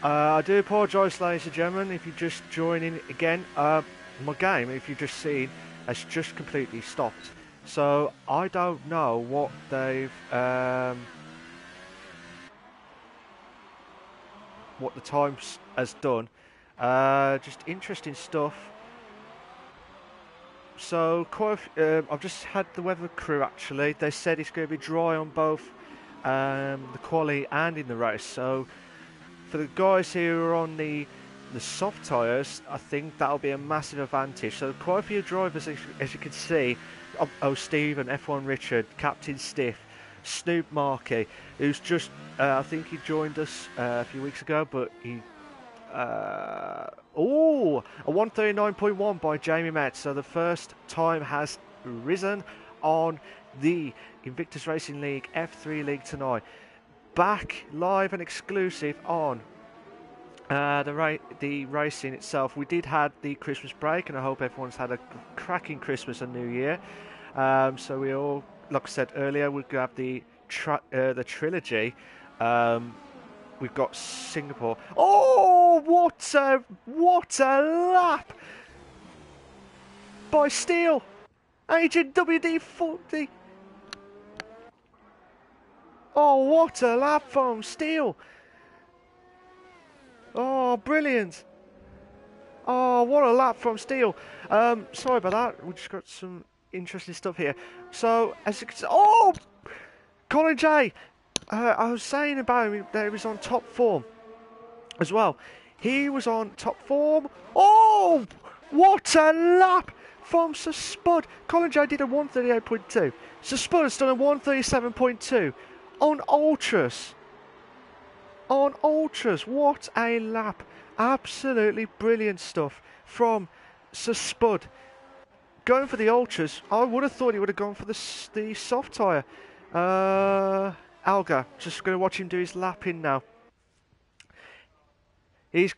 I do apologise, ladies and gentlemen, if you're just joining again. My game, if you've just seen, has just completely stopped. So I don't know what what the time has done. Just interesting stuff. So I've just had the weather crew actually. They said it's going to be dry on both the quali and in the race. So for the guys who are on the soft tyres, I think that'll be a massive advantage. So quite a few drivers, as you can see, Stephen, F1 Richard, Captain Stiff, Snoop Markey, who's just, I think he joined us a few weeks ago, but he, a 139.1 by Jamie Metz. So the first time has risen on the Invictus Racing League F3 League tonight. Back live and exclusive on the racing itself. We did have the Christmas break, and I hope everyone's had a cracking Christmas and New Year. So we all, like I said earlier, we're gonna have the trilogy. We've got Singapore. Oh, what a lap by Steele, Agent WD-40. Oh, what a lap from Steele. Oh, brilliant. Oh, what a lap from Steele. Sorry about that. We just got some interesting stuff here. So, as you can see, oh, Colin J. I was saying about him that he was on top form as well. He was on top form. Oh, what a lap from Sir Spud. Colin J did a 138.2. Sir Spud has done a 137.2 on Ultras. On Ultras, what a lap. Absolutely brilliant stuff from Sir Spud. Going for the Ultras, I would have thought he would have gone for the soft tyre. Alga, just going to watch him do his lapping now. He's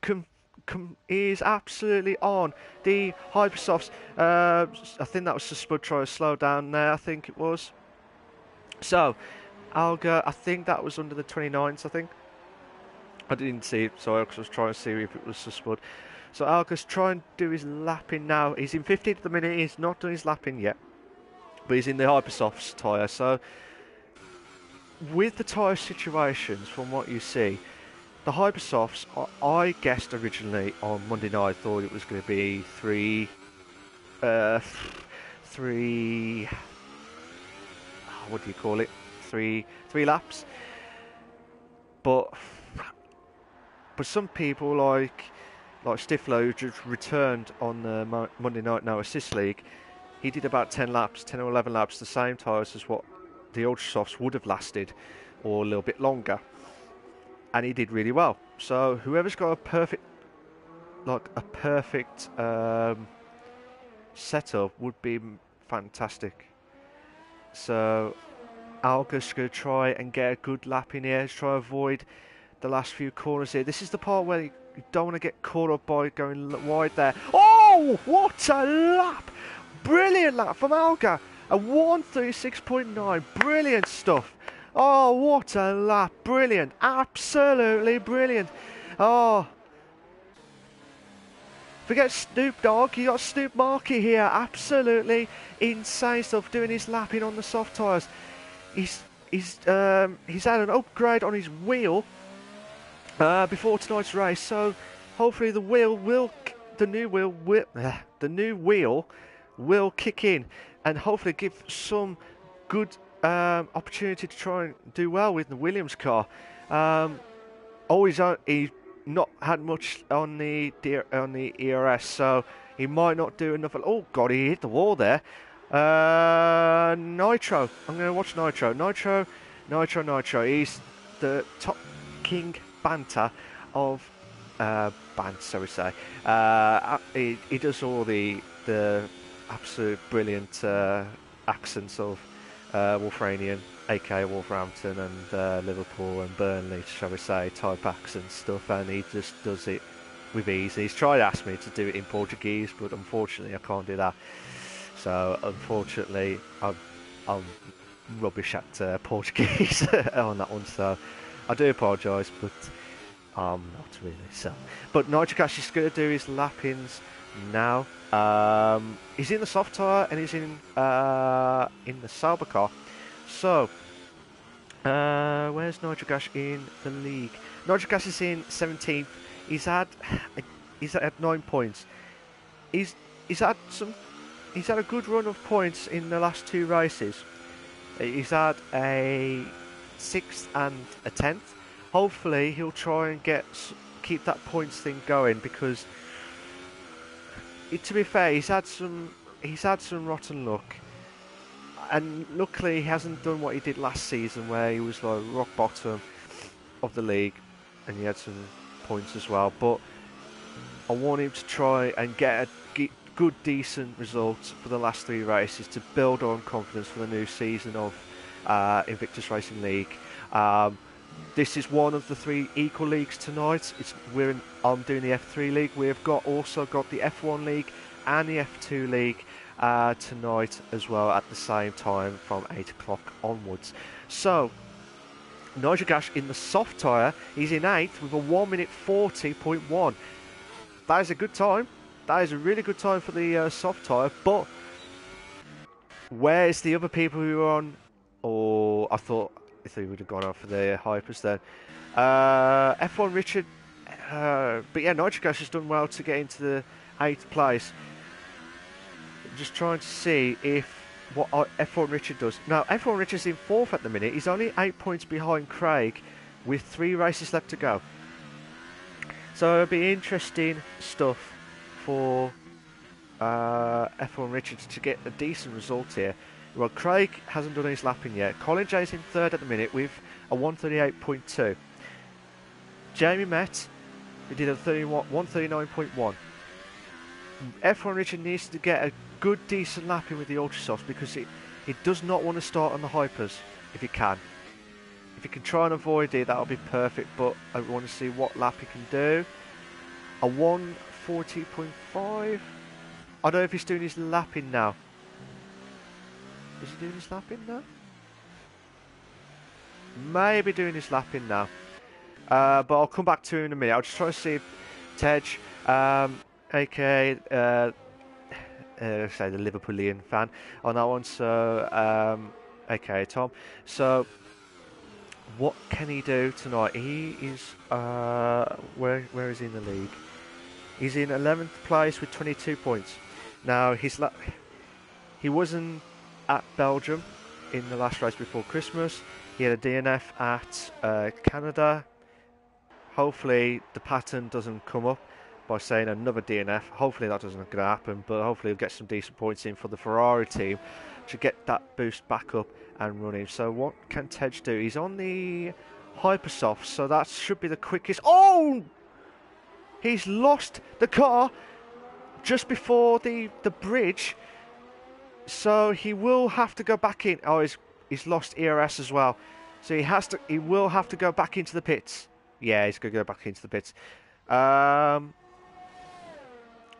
absolutely on the Hypersofts. I think that was Sir Spud trying to slow down there, I think it was. So, Alga, I think that was under the 29s, I think. I didn't see it, sorry, because I was trying to see if it was Sir Spud. So Alga's trying to do his lapping now. He's in 15th at the minute, he's not done his lapping yet. But he's in the Hypersofts tyre, so with the tyre situations, from what you see, the Hypersofts, I guessed originally on Monday night, thought it was going to be three, what do you call it? Three laps. But some people like Stifler, who just returned on the Monday Night No Assist League, he did about 10 or 11 laps, the same tyres as what the Ultrasofts would have lasted, or a little bit longer. And he did really well. So whoever's got a perfect setup would be fantastic. So Alga's going to try and get a good lap in here, try to avoid the last few corners here. This is the part where you don't want to get caught up by going wide there. Oh, what a lap! Brilliant lap from Alga. A 136.9. Brilliant stuff. Oh, what a lap. Brilliant. Absolutely brilliant. Oh. Forget Snoop Dogg. You got Snoop Markey here. Absolutely insane stuff, doing his lapping on the soft tyres. He's had an upgrade on his wheel before tonight's race, so hopefully the new wheel will kick in and hopefully give some good opportunity to try and do well with the Williams car. He's not had much on the ERS, so he might not do enough. Oh God, he hit the wall there. Nitro. I'm going to watch Nitro. Nitro. He's the top king banter of bands, so we say. He does all the absolute brilliant accents of Wolverhampton, aka Wolverhampton, and Liverpool and Burnley, shall we say, type accent stuff, and he just does it with ease. He's tried to ask me to do it in Portuguese, but unfortunately I can't do that. So unfortunately I'm rubbish at Portuguese on that one, so I do apologise, but Not really. So, but Nitrocash is going to do his lap-ins now. He's in the soft tyre and he's in the Sauber car. So, where's Nitrocash in the league? Nitrocash is in 17th. He's had 9 points. He's had a good run of points in the last 2 races. He's had a 6th and a 10th. Hopefully he'll try and keep that points thing going, because to be fair, he's had some rotten luck, and luckily he hasn't done what he did last season, where he was like rock bottom of the league and he had some points as well. But I want him to try and get a good, decent result for the last 3 races to build on confidence for the new season of Invictus Racing League. This is one of the 3 equal leagues tonight. I'm doing the F3 league. We've also got the F1 league and the F2 league tonight as well at the same time from 8 o'clock onwards. So, Nitrocash in the soft tyre, he's in 8th with a 1 minute 40.1. That is a good time. That is a really good time for the soft tyre. But where's the other people who are on? Oh, I thought he would have gone on for the hypers then. F1 Richard. But yeah, Nitrocash has done well to get into the 8th place. Just trying to see what F1 Richard does. Now, F1 Richard's in 4th at the minute. He's only 8 points behind Craig with 3 races left to go. So it'll be interesting stuff for F1 Richard to get a decent result here. Well, Craig hasn't done his lapping yet. Colin J's in 3rd at the minute with a 138.2. Jamie Met, he did a 139.1. F1 Richard needs to get a good, decent lapping with the Ultrasofts, because he does not want to start on the hypers if he can. If he can try and avoid it, that'll be perfect, but I want to see what lap he can do. A 140.5. I don't know if he's doing his lapping now. Is he doing his lapping now? Maybe doing his lapping now. But I'll come back to him in a minute. I'll just try to see if Tej, aka say the Liverpoolian fan on that one. So, aka Tom. So, what can he do tonight? He is where is he in the league? He's in 11th place with 22 points. Now he wasn't at Belgium in the last race before Christmas. He had a DNF at Canada. Hopefully the pattern doesn't come up by saying another DNF. Hopefully that doesn't going to happen, but hopefully he'll get some decent points in for the Ferrari team to get that boost back up and running. So what can Tej do? He's on the Hypersoft, so that should be the quickest. Oh! He's lost the car just before the bridge. So he will have to go back in. Oh, he's lost ERS as well. So he will have to go back into the pits. Yeah, he's going to go back into the pits.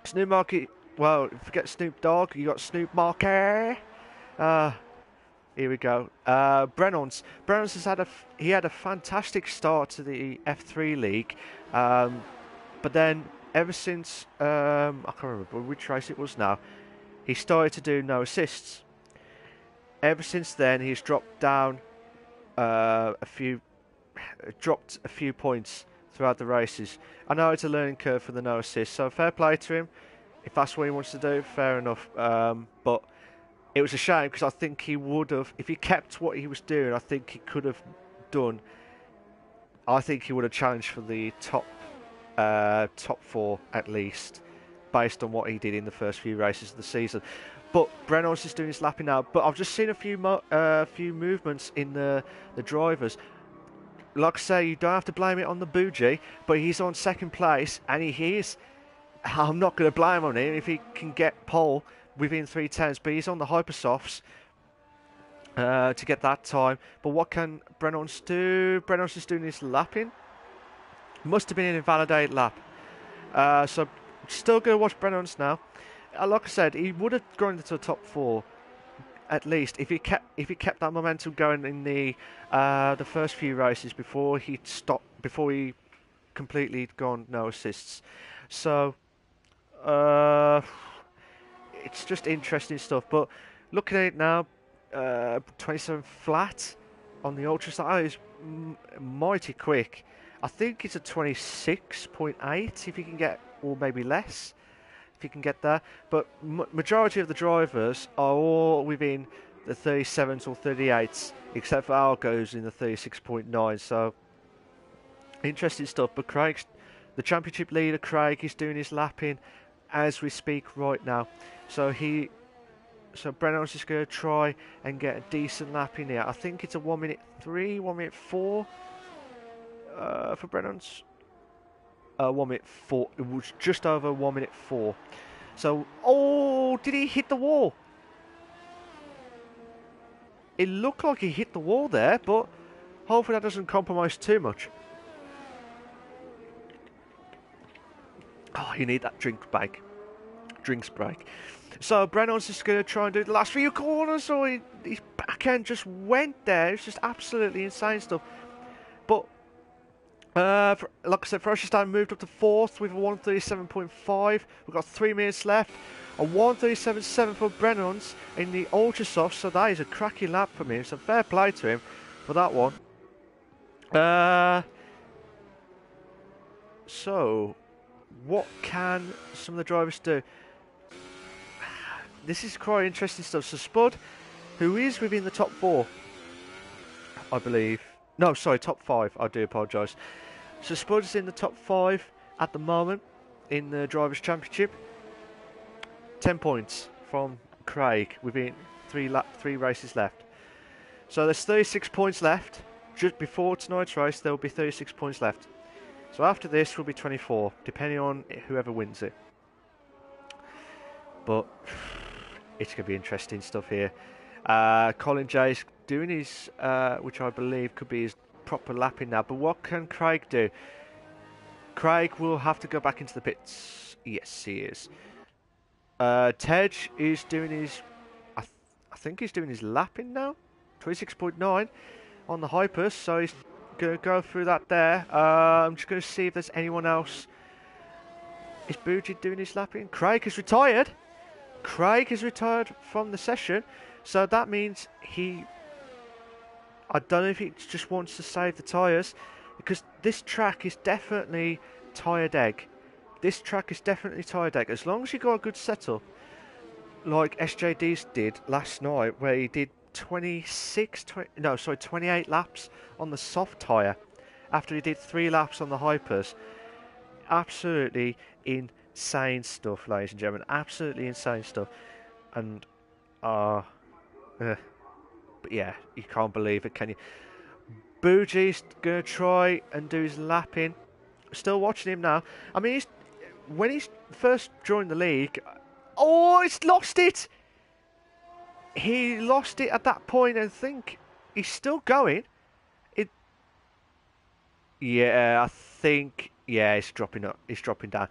Snoop Market. Well, forget Snoop Dogg. You got Snoop Market. Here we go. Brennons. Brennons had a fantastic start to the F3 league. But then ever since I can't remember which race it was now. He started to do no assists. Ever since then, he's dropped down dropped a few points throughout the races. I know it's a learning curve for the no assists, so fair play to him. If that's what he wants to do, fair enough. But it was a shame, because I think he would have, if he kept what he was doing, I think he could have done. I think he would have challenged for the top 4 at least, based on what he did in the first few races of the season. But Brennan's is doing his lapping now. But I've just seen a few movements in the drivers. Like I say, you don't have to blame it on the bougie, but he's on 2nd place, and he is. I'm not going to blame on him if he can get pole within 3/10s, but he's on the Hypersofts to get that time. But what can Brennan's do? Brennan's is doing his lapping. Must have been an invalidated lap. So still going to watch Brennan's now. Like I said, he would have gone into the top 4 at least if he kept that momentum going in the first few races before he stopped, before he completely gone no assists. So it's just interesting stuff. But looking at it now, 27 flat on the ultra side is mighty quick. I think it's a 26.8 if you can get, or maybe less if you can get there. But majority of the drivers are all within the 37s or 38s, except for Algo's in the 36.9. So interesting stuff. But Craig's the championship leader. Craig is doing his lapping as we speak right now. So Brennan's just going to try and get a decent lap in here. I think it's a 1 minute 3, 1 minute 4 for Brennan's. 1 minute 4. It was just over 1 minute 4. So, oh, did he hit the wall? It looked like he hit the wall there, but hopefully that doesn't compromise too much. Oh, you need that drinks break. So Brennan's just going to try and do the last few corners. So his back end just went there. It's just absolutely insane stuff. But like I said, Ferrari moved up to 4th with a 1:37.5. We've got 3 minutes left. A 1:37.7 for Brennan's in the ultra soft. So that is a cracking lap for me. So fair play to him for that one. So what can some of the drivers do? This is quite interesting stuff. So Spud, who is within the top 4, I believe. No, sorry, top 5. I do apologise. So Spud's in the top 5 at the moment in the Drivers' Championship. 10 points from Craig within 3 races left. So there's 36 points left. Just before tonight's race, there will be 36 points left. So after this will be 24, depending on whoever wins it. But it's going to be interesting stuff here. Colin Jay's doing his, which I believe could be his proper lapping now. But what can Craig do? Craig will have to go back into the pits. Yes, he is. Tej is doing his, I think he's doing his lapping now. 26.9 on the hypers, so he's going to go through that there. I'm just going to see if there's anyone else. Is Bougie doing his lapping? Craig is retired. Craig is retired from the session, so that means I don't know if he just wants to save the tyres, because this track is definitely tyre deck. This track is definitely tyre deck. As long as you got a good setup, like SJD's did last night, where he did 28 laps on the soft tyre after he did 3 laps on the hypers. Absolutely insane stuff, ladies and gentlemen. Absolutely insane stuff. And but yeah, you can't believe it, can you? Bougie's gonna try and do his lapping. Still watching him now. I mean, when he's first joined the league, he's lost it. He lost it at that point, and think he's still going. I think it's dropping up. It's dropping down.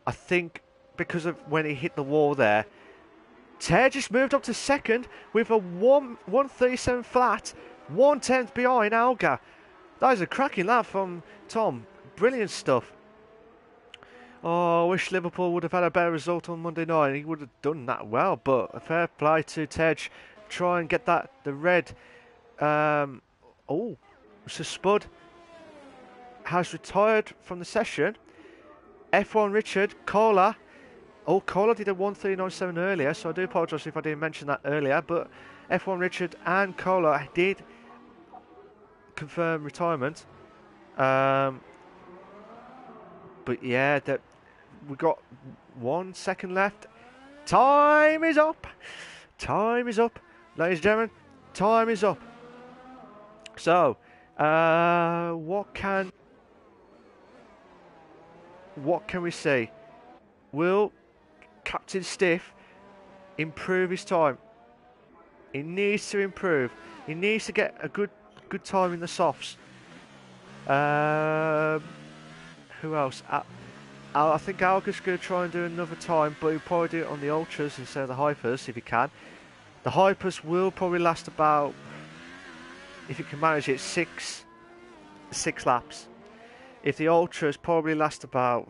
I think because of when he hit the wall there. Tej just moved up to 2nd with a 1:37 flat, 1/10 behind Alga. That is a cracking lap from Tom. Brilliant stuff. Oh, I wish Liverpool would have had a better result on Monday night. He would have done that well, but a fair play to Tej. Try and get the red. So Spud has retired from the session. F1 Richard, Cola. Oh, Cola did a 1:39.7 earlier, so I do apologise if I didn't mention that earlier, but F1 Richard and Cola did confirm retirement. But yeah, we got 1 second left. Time is up. Time is up, ladies and gentlemen. Time is up. So, what can we see? Will Captain Stiff improve his time? He needs to improve. He needs to get a good time in the softs. Who else? I think Alga's going to try and do another time, but he'll probably do it on the ultras instead of the hypers if he can. The hypers will probably last about, if you can manage it, six laps. If the ultras probably last about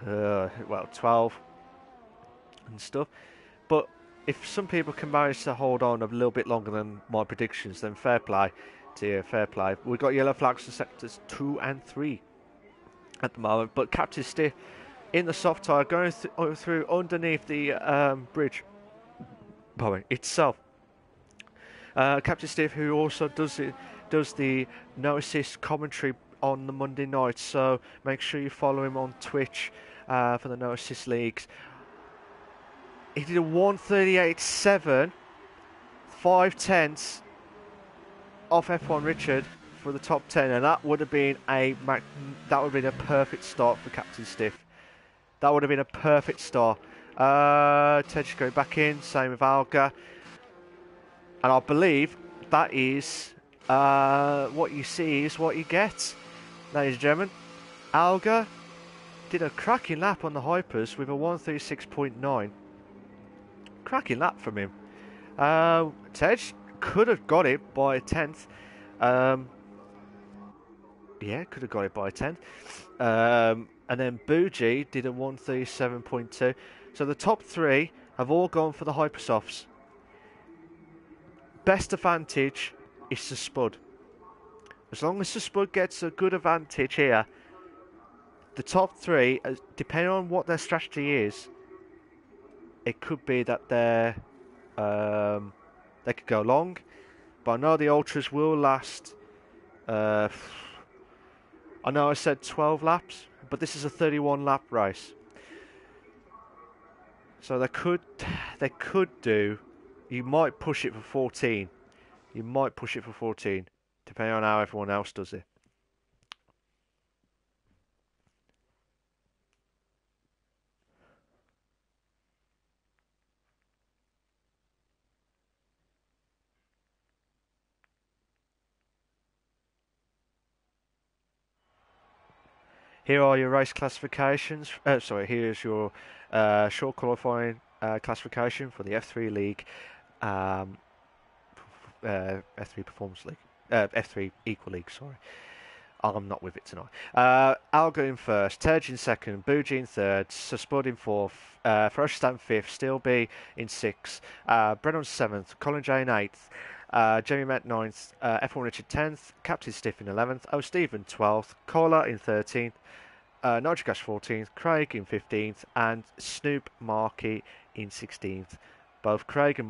12 and stuff, but if some people can manage to hold on a little bit longer than my predictions, then fair play to you, fair play. We've got yellow flags for sectors 2 and 3 at the moment, but Captain Stiff in the soft tyre going through underneath the bridge itself. Captain Stiff, who also does the no assist commentary on the Monday night, so make sure you follow him on Twitch for the no assist leagues. He did a 1:38.7, 5/10 off F1 Richard for the top 10, and that would have been a perfect start for Captain Stiff. That would have been a perfect start. Tej going back in, same with Alga, and I believe that is what you see is what you get, ladies and gentlemen. Alga did a cracking lap on the hypers with a 1:36.9. Cracking lap from him. Tej could have got it by a 10th. Yeah, could have got it by a 10th. And then Bougie did a 1:37.2. So the top 3 have all gone for the Hypersofts. Best advantage is the Spud. As long as the Spud gets a good advantage here, the top 3, depending on what their strategy is, it could be that they could go long, but I know the Ultras will last. I know I said 12 laps, but this is a 31 lap race, so they could do. You might push it for 14. You might push it for 14, depending on how everyone else does it. Here are your race classifications. Here's your short qualifying classification for the F3 League, F3 Performance League, F3 Equal League. Sorry, I'm not with it tonight. Alga in first, Tej in second, Bougie in third, Spud in fourth, Ferocious fifth, Steel B in sixth, Brennan seventh, Colin J in eighth. Jamie Met 9th, F1 Richard 10th, Captain Stiff in 11th, O Stephen 12th, Cola in 13th, Nitrogas 14th, Craig in 15th, and Snoop Markey in 16th. Both Craig and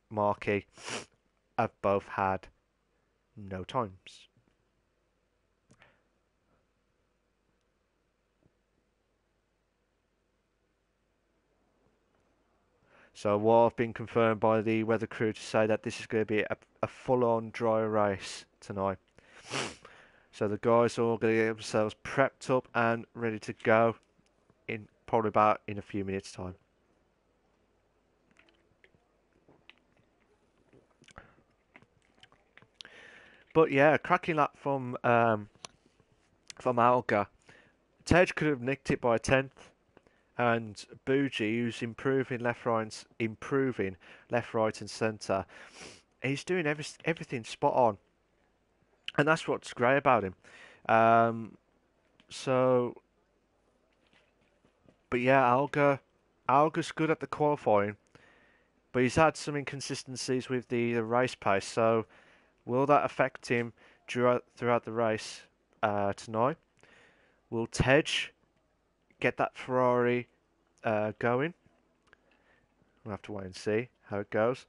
Markey have both had no times. So what I've been confirmed by the weather crew to say that this is going to be a full-on dry race tonight. So the guys are all going to get themselves prepped up and ready to go in probably about in a few minutes' time. But yeah, cracking lap from Alga. Tej could have nicked it by a 10th. And Bougie, who's improving left, right, and centre, he's doing everything spot on, and that's what's great about him. But yeah, Alga's good at the qualifying, but he's had some inconsistencies with the race pace. So will that affect him throughout the race tonight? Will Tej get that Ferrari going? We'll have to wait and see how it goes.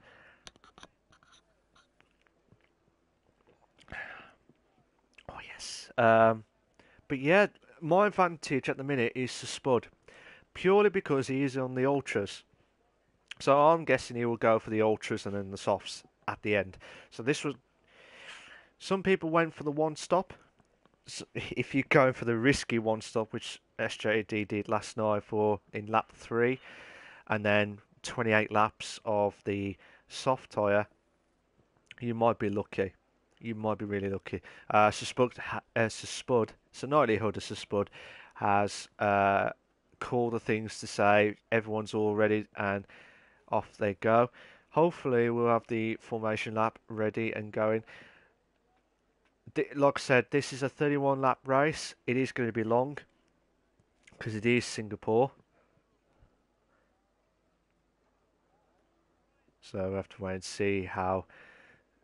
Oh yes. But yeah, my advantage at the minute is the Spud, purely because he is on the Ultras. So I'm guessing he will go for the Ultras and then the softs at the end. So this was. Some people went for the one stop. So if you're going for the risky one stop, which SJD did last night in lap 3, and then 28 laps of the soft tyre, you might be lucky. You might be really lucky. Spud, so Nightly Hood as Spud has called the things to say everyone's all ready and off they go. Hopefully we'll have the formation lap ready and going. Like I said, this is a 31 lap race. It is going to be long because it is Singapore. So we have to wait and see how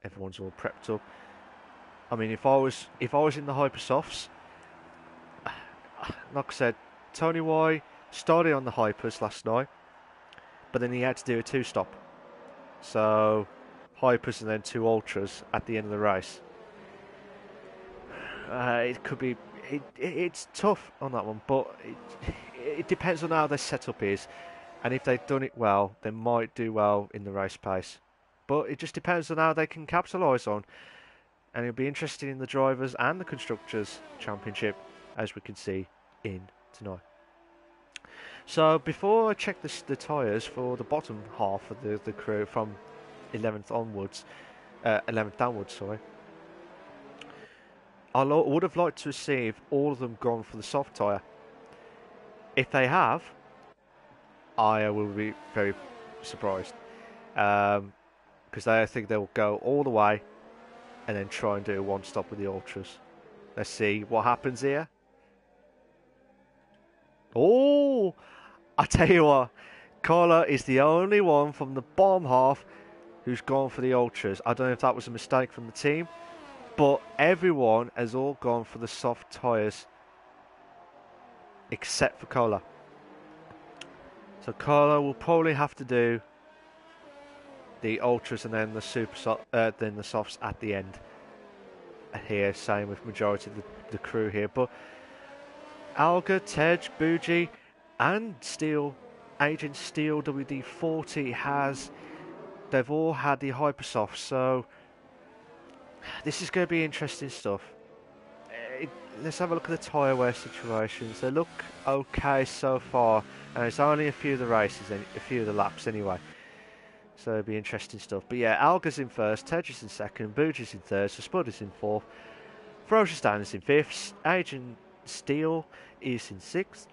everyone's all prepped up. I mean, if I was in the Hypersofts, like I said, Tony Y started on the Hypers last night, but then he had to do a two-stop. So Hypers and then two Ultras at the end of the race. It could be. It's tough on that one, but it depends on how their setup is, and if they've done it well, they might do well in the race pace. But it just depends on how they can capitalise on, and it'll be interesting in the drivers and the constructors championship, as we can see in tonight. So before I check the tyres for the bottom half of the crew from 11th onwards, 11th downwards, sorry. I would have liked to see if all of them gone for the soft tyre. If they have, I will be very surprised. Because I think they'll go all the way and then try and do one stop with the Ultras. Let's see what happens here. Oh, I tell you what, Carla is the only one from the bottom half who's gone for the Ultras. I don't know if that was a mistake from the team, but everyone has all gone for the soft tyres except for Cola. So Cola will probably have to do the Ultras and then the then the softs at the end. Here, same with majority of the crew here, but Alga, Tej, Bougie, and Steel, Agent Steel WD-40 they've all had the Hypersoft, so this is going to be interesting stuff. Let's have a look at the tyre wear situations. They look okay so far, and it's only a few of the races, a few of the laps anyway. So it'll be interesting stuff. But yeah, Alga's in first, Tej is in second, Bougie's in third, so Spud is in fourth, Ferocious Dan is in fifth, Agent Steel is in sixth,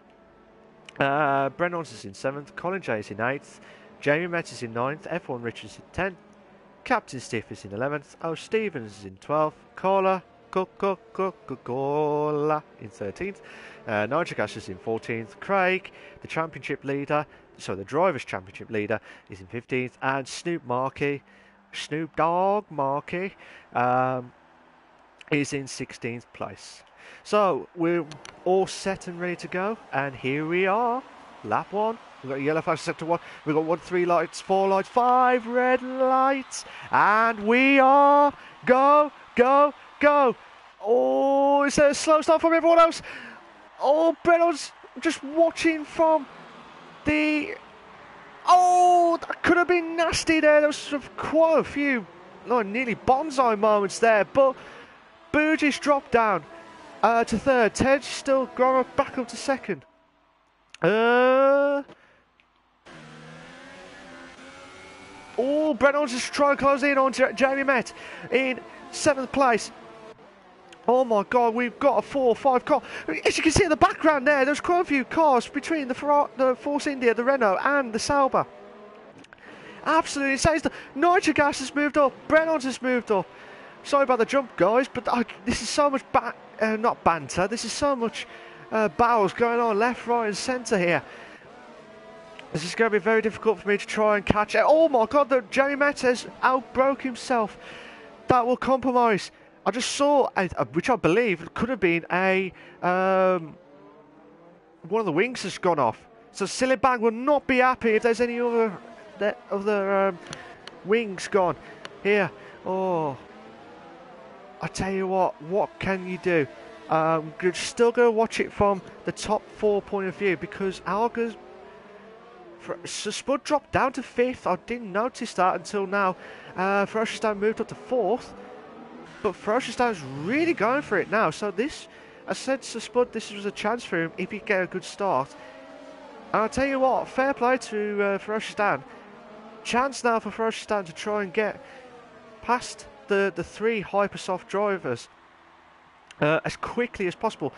Brennons is in seventh, Colin J is in eighth, Jamie Metz is in ninth, F1 Richards in 10th, Captain Stiff is in 11th, O Stevens is in 12th, Cola in 13th, Nigel Gash is in 14th, Craig, the championship leader, the drivers' championship leader, is in 15th, and Snoop Dogg Markey, is in 16th place. So we're all set and ready to go, and here we are, lap 1. We've got a yellow flag sector 1. We've got 1, 3 lights, 4 lights, 5 red lights, and we are go. Oh, is there a slow start from everyone else? Oh, Brennan's just watching from the... Oh, that could have been nasty there. There was quite a few nearly bonsai moments there, but Bougie's dropped down to third. Tej still going back up to second. Oh, Brennan's just trying to close in on Jamie Met in 7th place. Oh my God, we've got a 4 or 5 car. As you can see in the background there's quite a few cars between the Force India, the Renault, and the Sauber. Absolutely insane. Nigel Gas has moved up. Brennan's has moved up. Sorry about the jump, guys, but this is so much not banter. This is so much battles going on left, right, and centre here. This is going to be very difficult for me to try and catch it. Oh my God, Jamie Metz has outbroke himself. That will compromise. I just saw, which I believe could have been one of the wings has gone off. So Silibang will not be happy if there's any other wings gone. Here, oh, I tell you what can you do? You're still going to watch it from the top 4 point of view, because Alga's... So Spud dropped down to 5th. I didn't notice that until now. Ferocious Dan moved up to 4th. But Ferocious Dan's really going for it now. So this, I said to Spud, this was a chance for him if he get a good start. And I'll tell you what, fair play to Ferocious Dan. Chance now for Ferocious Dan to try and get past the 3 Hypersoft drivers as quickly as possible.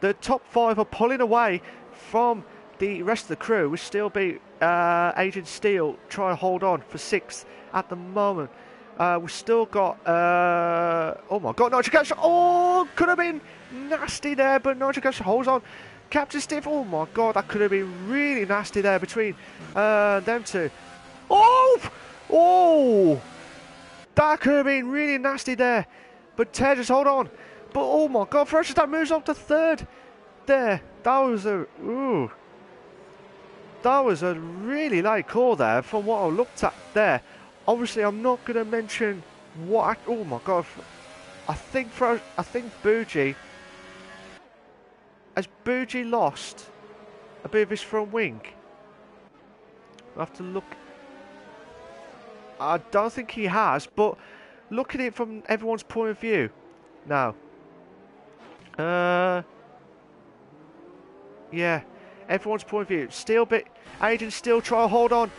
The top 5 are pulling away from the rest of the crew, will still be Agent Steel trying to hold on for 6th at the moment. We've still got, oh my god, Nigel Cash, oh, could have been nasty there, but Nigel Cash holds on. Captain Stiff, oh my god, that could have been really nasty there between them two. Oh, oh, that could have been really nasty there, but Ted just hold on. But oh my god, that moves up to third there. That was a, ooh. That was a really late call there from what I looked at there. Obviously, I'm not going to mention what. Oh my god! I think Bougie has lost a bit of his front wing. I have to look. I don't think he has, but look at it from everyone's point of view now. Yeah, everyone's point of view. Still bit. Agent still try to hold on.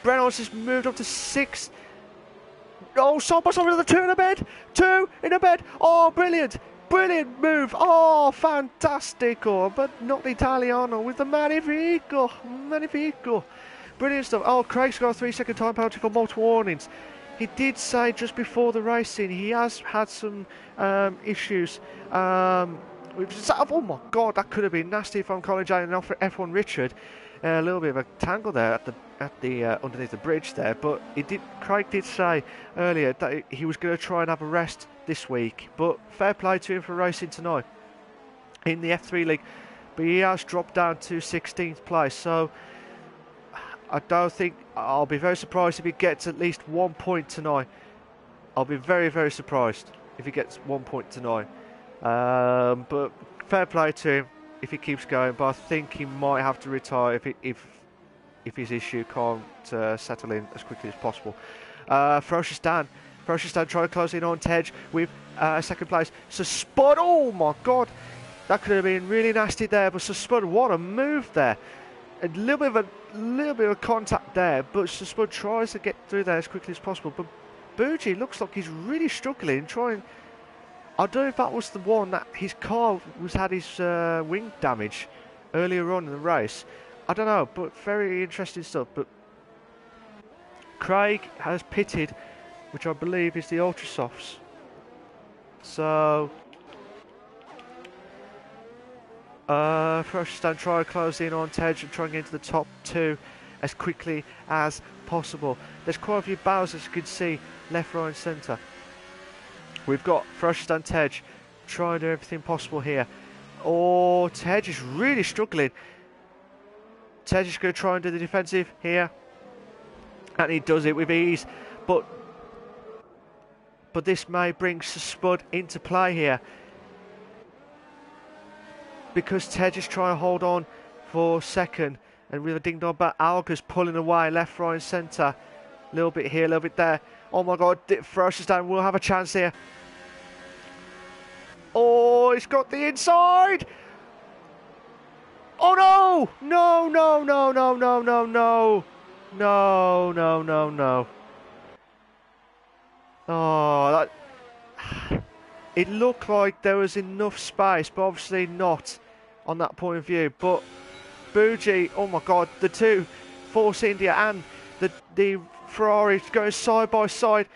Reynolds has moved up to 6th. Oh, side by side with the 2 in a bed. 2 in a bed. Oh, brilliant. Brilliant move. Oh, fantastico. But not Italiano with the Magnifico. Magnifico. Brilliant stuff. Oh, Craig's got a 3-second time penalty for multiple warnings. He did say just before the racing he has had some issues. Oh my god, that could have been nasty from Colin J and F1 Richard. A little bit of a tangle there at the underneath the bridge there, but Craig did say earlier that he was going to try and have a rest this week. But fair play to him for racing tonight in the F3 League. But he has dropped down to 16th place, so I don't think I'll be very surprised if he gets at least 1 point tonight. I'll be very, very surprised if he gets 1 point tonight. But fair play to him if he keeps going, but I think he might have to retire if his issue can't settle in as quickly as possible. Ferocious Dan trying to close in on Tej with second place. So Spud, oh my god, that could have been really nasty there. But so Spud, what a move there! A little bit of contact there, but so Spud tries to get through there as quickly as possible. But Bougie looks like he's really struggling, trying. I don't know if that was the one that his car had his wing damage earlier on in the race. I don't know, but very interesting stuff. But Craig has pitted, which I believe is the Ultrasofts. So, Ferocious Dan try to close in on Tej and try and get into the top 2 as quickly as possible. There's quite a few battles, as you can see, left, right and centre. We've got Ferocious Dan Tej trying to do everything possible here. Oh, Tej is really struggling. Tej is going to try and do the defensive here. And he does it with ease. But this may bring Spud into play here. Because Tej is trying to hold on for second. And with a ding-dong back, Alga's pulling away left, right and centre. A little bit here, a little bit there. Oh my god, Ferocious Dan will have a chance here. Oh, he's got the inside! Oh no! No, no, no, no, no, no, no. No, no, no, no. Oh, that... It looked like there was enough space, but obviously not on that point of view. But Bougie, oh my god, the two, Force India and the Ferrari going side by side.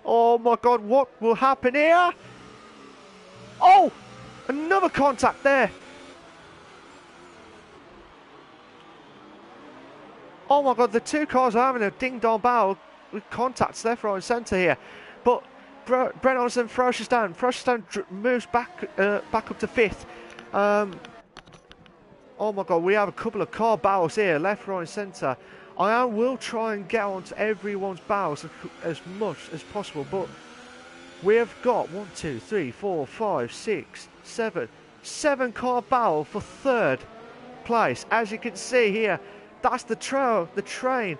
Oh my god, what will happen here? Oh, another contact there. Oh my god, the two cars are having a ding-dong battle with contacts left, right and centre here. But Brennan's and Ferocious Dan moves back up to 5th. Oh my god, we have a couple of car battles here, left, right and centre. I will try and get onto everyone's battles as much as possible, but we have got 1, 2, 3, 4, 5, 6, 7 car battle for 3rd place. As you can see here, that's the train.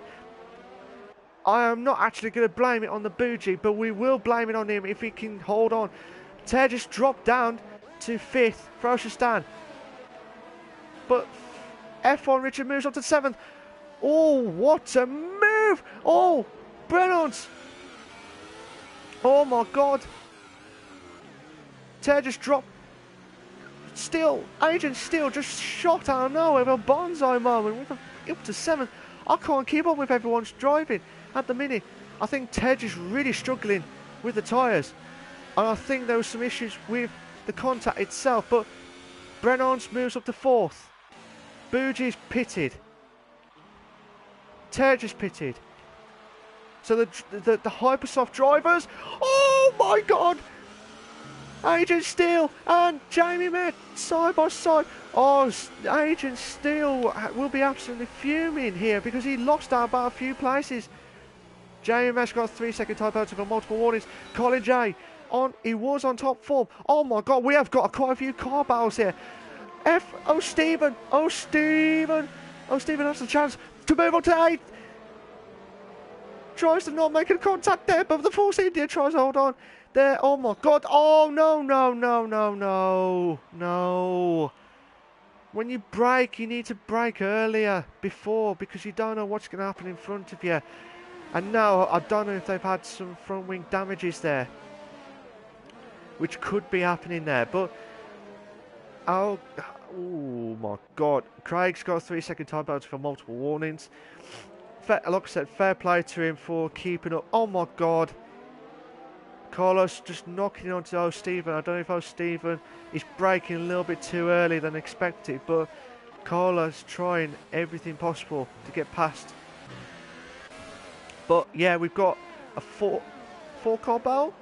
I am not actually going to blame it on the Bougie, but we will blame it on him if he can hold on. Tej just dropped down to 5th, Ferocious Dan. But F1 Richard moves up to 7th. Oh, what a move! Oh, Brennan's. Oh my god. Tej just dropped. Agent Steele just shot out of nowhere with a bonsai moment. Up to 7th. I can't keep up with everyone's driving at the minute. I think Tej is really struggling with the tyres. And I think there was some issues with the contact itself. But Brennan's moves up to 4th. Bougi's pitted. Tej is pitted. So the Hypersoft drivers, oh my god! Agent Steele and Jamie Met side by side. Oh, Agent Steele will be absolutely fuming here because he lost out by a few places. Jamie Met's got a 3-second time penalty for multiple warnings. Colin J, he was on top form. Oh my god, we have got quite a few car battles here. Stephen has the chance to move on to 8th. Tries to not make a contact there, but the Force India tries to hold on there. Oh my god. Oh no. When you brake, you need to brake earlier, before, because you don't know what's going to happen in front of you. And now, I don't know if they've had some front wing damages there, which could be happening there, but oh my god. Craig's got a 3-second time penalty for multiple warnings. Like I said, fair play to him for keeping up. Oh my god. Carlos just knocking it onto Stephen. I don't know if Stephen is braking a little bit too early than expected, but Carlos trying everything possible to get past. But yeah, we've got a four-car battle.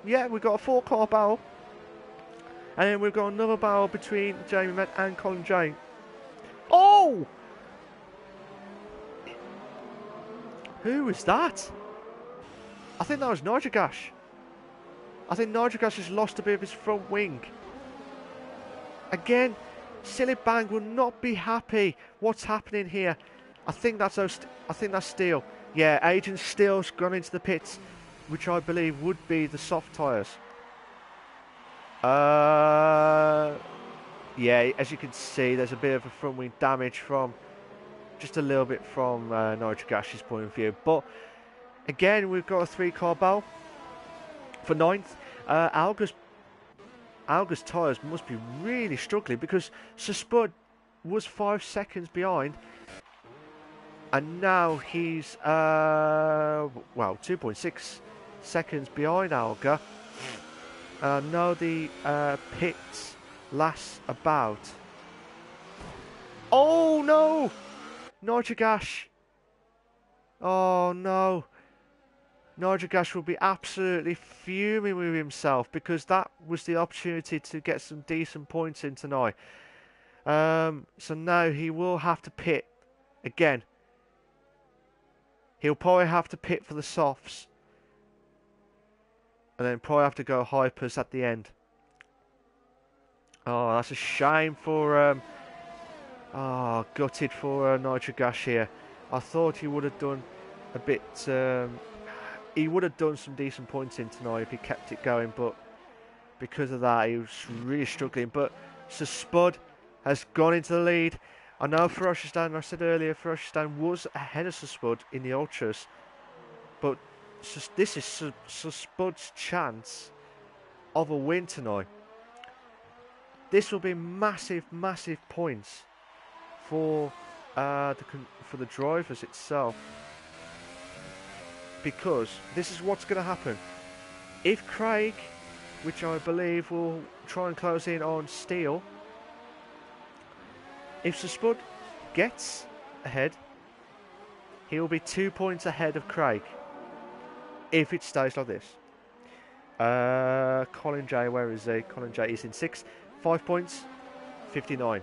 Yeah, we've got a 4-car battle. And then we've got another battle between Jamie Met and Colin J. Oh! Who was that? I think that was Nitrogash. I think Nitrogash has lost a bit of his front wing. Again, Silly Bang will not be happy. What's happening here? I think that's Steele. Yeah, Agent Steele's gone into the pits, which I believe would be the soft tyres. Yeah, as you can see, there's a bit of a front wing damage from, just a little bit from Nitrogash's point of view. But again, we've got a 3-car battle for 9th. Alga's tyres must be really struggling because Sir Spud was 5 seconds behind, and now he's 2.6 seconds behind Alga. Now the pits last about. Oh no! Nitrogash. Oh no. Nitrogash will be absolutely fuming with himself because that was the opportunity to get some decent points in tonight. So now he will have to pit again. He'll probably have to pit for the softs. And then probably have to go hypers at the end. Oh, that's a shame for... gutted for Nitrogash here. I thought he would have done a bit... he would have done some decent points in tonight if he kept it going, but because of that, he was really struggling. But Sir Spud has gone into the lead. I know Ferocioustan, I said earlier, Ferocioustan was ahead of Sir Spud in the Ultras, but this is Sir Spud's chance of a win tonight. This will be massive points for the drivers itself, because this is what's going to happen. If Craig, which I believe will try and close in on Steele, if Sir Spud gets ahead, he will be 2 points ahead of Craig if it stays like this. Colin J, where is he? Colin J is in 6th. 5 points, 59.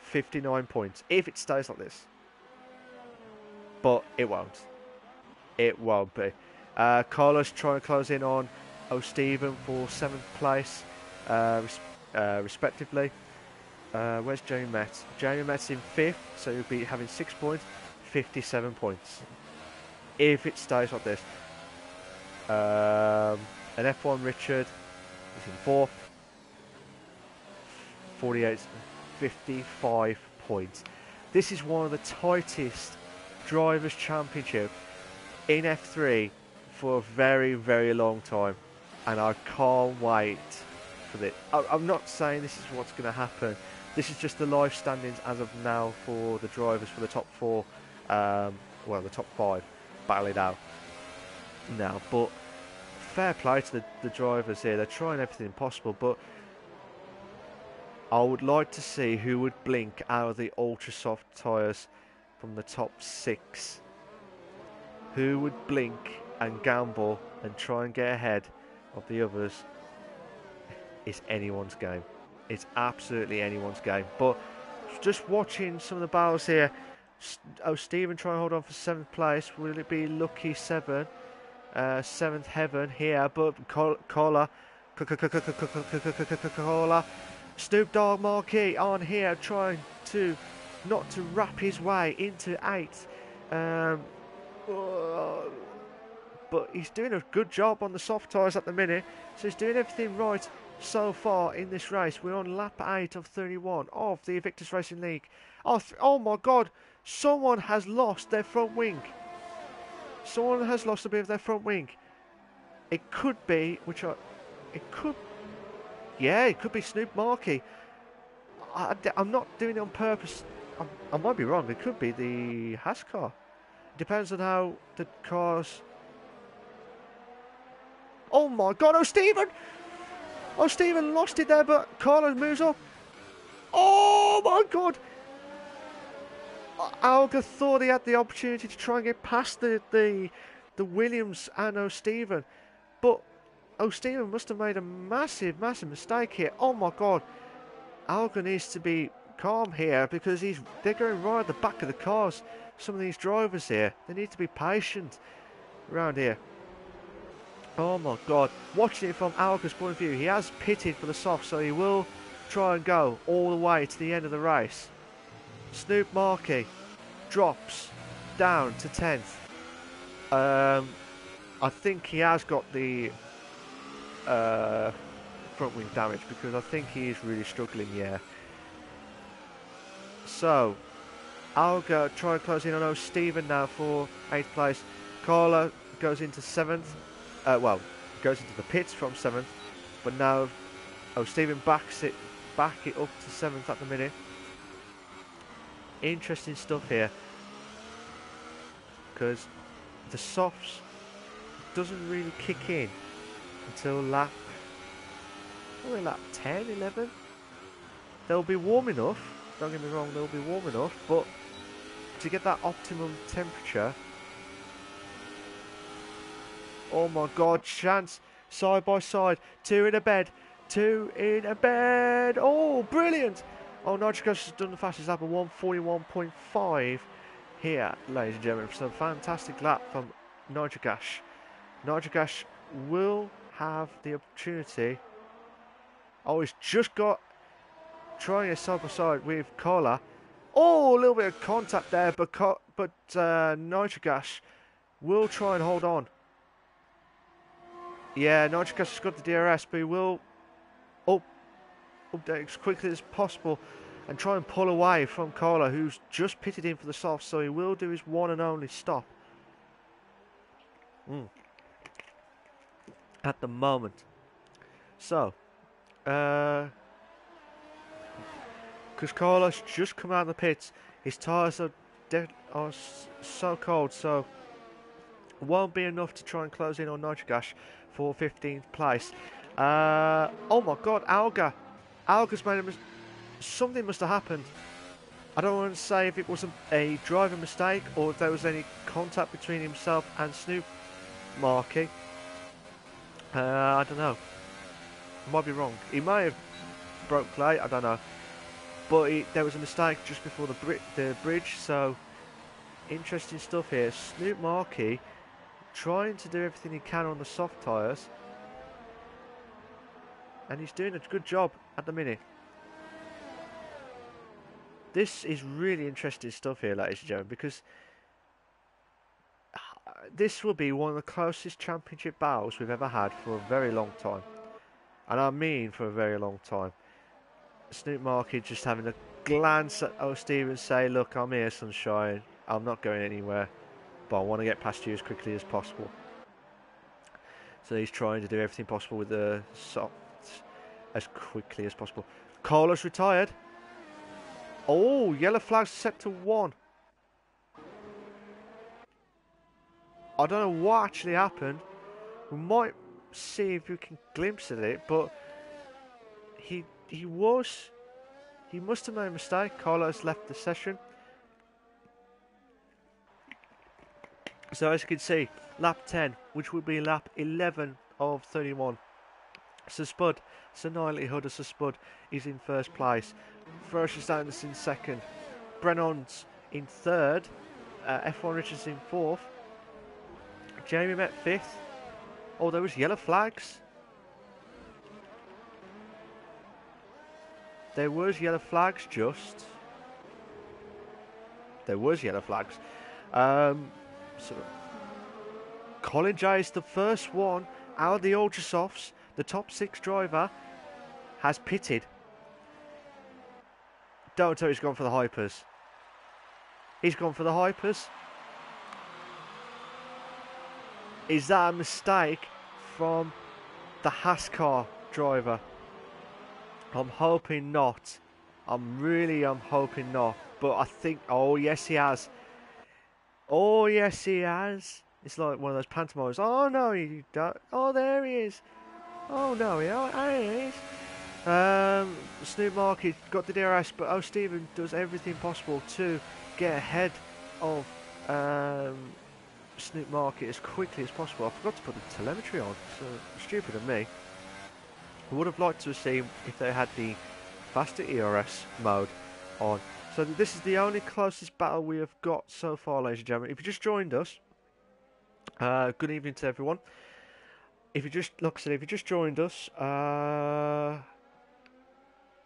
59 points if it stays like this. But it won't. It won't be. Carlos trying to close in on O'Stephen for 7th place, respectively. Where's Jamie Met? Jamie Met's in 5th, so he'll be having 6 points, 57 points. If it stays like this. And F1 Richard is in 4th. 48, 55 points. This is one of the tightest Drivers' Championship in F3 for a very long time, and I can't wait for this. I'm not saying this is what's going to happen. This is just the live standings as of now for the drivers for the top 4, well, the top 5. battle it out now. But fair play to the drivers here. They're trying everything possible, but I would like to see who would blink out of the ultra soft tyres from the top 6. Who would blink and gamble and try and get ahead of the others. It's anyone's game. It's absolutely anyone's game. But just watching some of the battles here. Oh, Stephen trying to hold on for 7th place. Will it be Lucky 7? 7th Heaven here. But Cola. Snoop Dogg Marquis on here trying to not to wrap his way into 8th. But he's doing a good job on the soft tyres at the minute. So he's doing everything right so far in this race. We're on lap 8 of 31 of the Invictus Racing League. Oh my God! Someone has lost their front wing. Someone has lost a bit of their front wing. It could be, yeah, it could be Snoop Marquis. I'm not doing it on purpose. I might be wrong. It could be the Haas car. Depends on how the cars. Oh my God! Oh, Stephen! Oh, Stephen lost it there, but Carlos moves up. Oh my God! Alga thought he had the opportunity to try and get past the Williams and O'Stephen, but O'Stephen must have made a massive mistake here. Oh my God! Alga needs to be calm here because they're going right at the back of the cars. Some of these drivers here, they need to be patient around here. Oh my God! Watching it from Alga's point of view, he has pitted for the soft, so he will try and go all the way to the end of the race. Snoop Marquis drops down to 10th. I think he has got the front wing damage because I think he is really struggling here. So Alga trying to close in on O'Stephen now for 8th place. Carla goes into 7th. Goes into the pits from 7th, but now O'Stephen back it up to 7th at the minute. Interesting stuff here because the softs doesn't really kick in until lap 10, 11. They'll be warm enough, don't get me wrong, they'll be warm enough, but to get that optimum temperature. Oh my God, chance side by side, 2 in a bed. Oh, brilliant! Oh, Nitrogas has done the fastest lap of 1:41.5 here, ladies and gentlemen. So fantastic lap from Nitrogas. Nitrogas will have the opportunity. Oh, he's just got trying a side by side with Cola. Oh, a little bit of contact there, but Nitrogas will try and hold on. Yeah, Nitrogas has got the DRS, but he will update as quickly as possible and try and pull away from Cola, who's just pitted in for the soft, so he will do his one and only stop at the moment. So because Carlos just come out of the pits, his tyres are so cold, so won't be enough to try and close in on Nitrogas for 15th place. Oh my God, Alga's made something must have happened. I don't want to say if it was a driver mistake or if there was any contact between himself and Snoop Marquis. I don't know. Might be wrong. He may have broke plate, I don't know. But there was a mistake just before the bridge, so interesting stuff here. Snoop Marquis trying to do everything he can on the soft tyres, and he's doing a good job at the minute. This is really interesting stuff here, ladies and gentlemen, because this will be one of the closest championship battles we've ever had for a very long time. And I mean for a very long time. Snoop Marquis just having a glance at O'Stephen and say, look, I'm here, sunshine. I'm not going anywhere, but I want to get past you as quickly as possible. So he's trying to do everything possible with the softs as quickly as possible. Carlos retired. Oh, yellow flags set to 1. I don't know what actually happened. We might see if we can glimpse at it, but he must have made a mistake. Carlos left the session. So as you can see, lap 10, which would be lap 11 of 31. Sir Spud, Sir Likelihood of Sir Spud is in first place. Ferocious Anderson second. Brennon's in third. F1 Richards in fourth. Jamie Met fifth. Oh, there was yellow flags. There was yellow flags just. There was yellow flags. So Colin J is the first one out of the Ultrasofts. The top 6 driver has pitted. Don't tell he's gone for the hypers. He's gone for the hypers. Is that a mistake from the Haskar driver? I'm hoping not. I'm hoping not. But I think, oh yes he has. Oh yes he has. It's like one of those pantomimes. Oh no, you don't. Oh, there he is. Oh no, there he is. Snoop Market got the DRS, but O'Stephen does everything possible to get ahead of Snoop Market as quickly as possible. I forgot to put the telemetry on, so stupid of me. I would have liked to have seen if they had the faster ERS mode on. So this is the only closest battle we have got so far, ladies and gentlemen. If you just joined us, good evening to everyone. If you just, like I said, if you just joined us,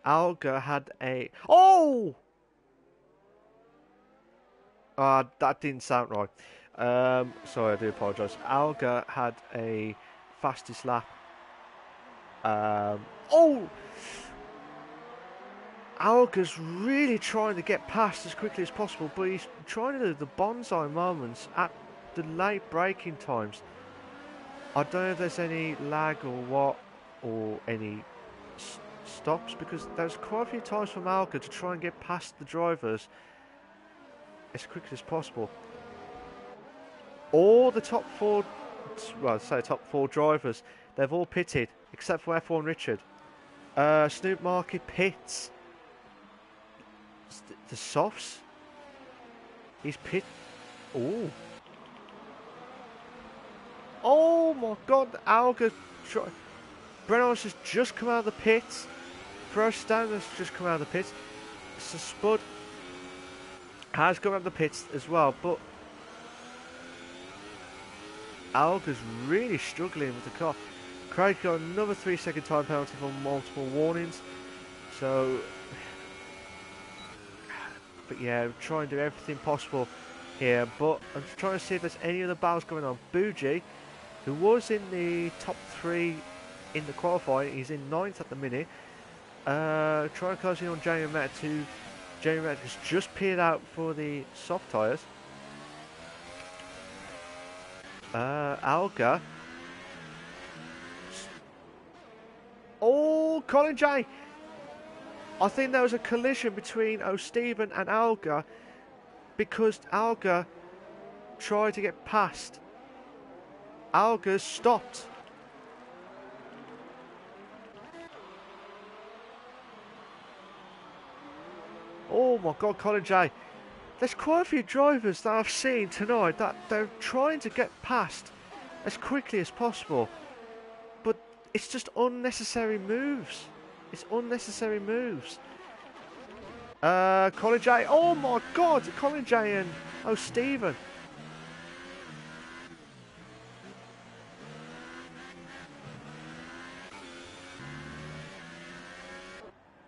Alga had a... Oh! That didn't sound right. Sorry, I do apologise. Alga had a fastest lap. Oh! Alga's really trying to get past as quickly as possible, but he's trying to do the bonsai moments at the late braking times. I don't know if there's any lag or what, or any stops, because there's quite a few times from Alga to try and get past the drivers as quickly as possible. All the top 4, well, I'd say top 4 drivers, they've all pitted, except for F1 Richard. Snoop Market pits. The softs. He's pit. Oh. Oh my God! Alga. Brennan's has just come out of the pits. Stan has just come out of the pits. So Spud has come out of the pits as well, but Alga's really struggling with the car. Craig got another 3-second time penalty for multiple warnings. So. But yeah, try and do everything possible here. But I'm trying to see if there's any other battles going on. Bougie, who was in the top 3 in the qualifying, he's in 9th at the minute. Trying to close in on Jamie Met, who Jamie Met has just peered out for the soft tyres. Alga. Oh, Colin J. I think there was a collision between O'Stephen and Alga because Alga tried to get past. Alga stopped. Oh my God, Colin J. There's quite a few drivers that I've seen tonight that they're trying to get past as quickly as possible. But it's just unnecessary moves. It's unnecessary moves. Colin J. Oh my God, Colin J and O'Stephen.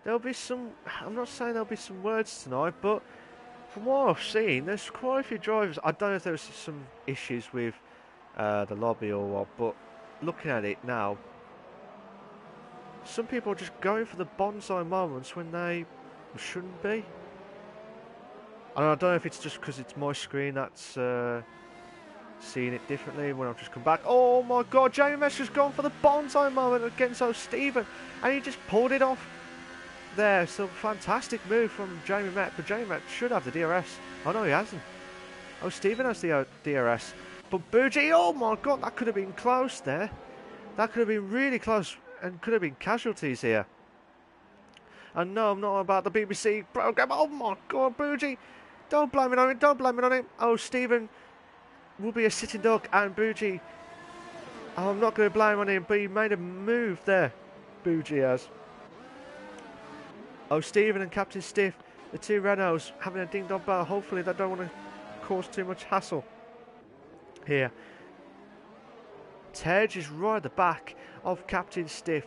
There'll be some. I'm not saying there'll be some words tonight, but from what I've seen, there's quite a few drivers. I don't know if there's some issues with the lobby or what, but looking at it now, some people are just going for the bonsai moments when they shouldn't be. And I don't know if it's just because it's my screen that's seeing it differently when I've just come back. Oh my God, Jamie Mesh has gone for the bonsai moment against O'Stephen, and he just pulled it off there. So fantastic move from Jamie Met, but Jamie Met should have the DRS. Oh no, he hasn't. O'Stephen has the DRS. But Bougie, oh my god, that could have been close there. That could have been really close and could have been casualties here. And no, I'm not about the BBC programme. Oh my god, Bougie. Don't blame it on him, don't blame it on him. Oh, Stephen will be a sitting duck and Bougie. Oh, I'm not going to blame on him, but he made a move there. Bougie has. Oh, Stephen and Captain Stiff, the two Renaults, having a ding-dong battle. Hopefully they don't want to cause too much hassle here. Tej is right at the back of Captain Stiff.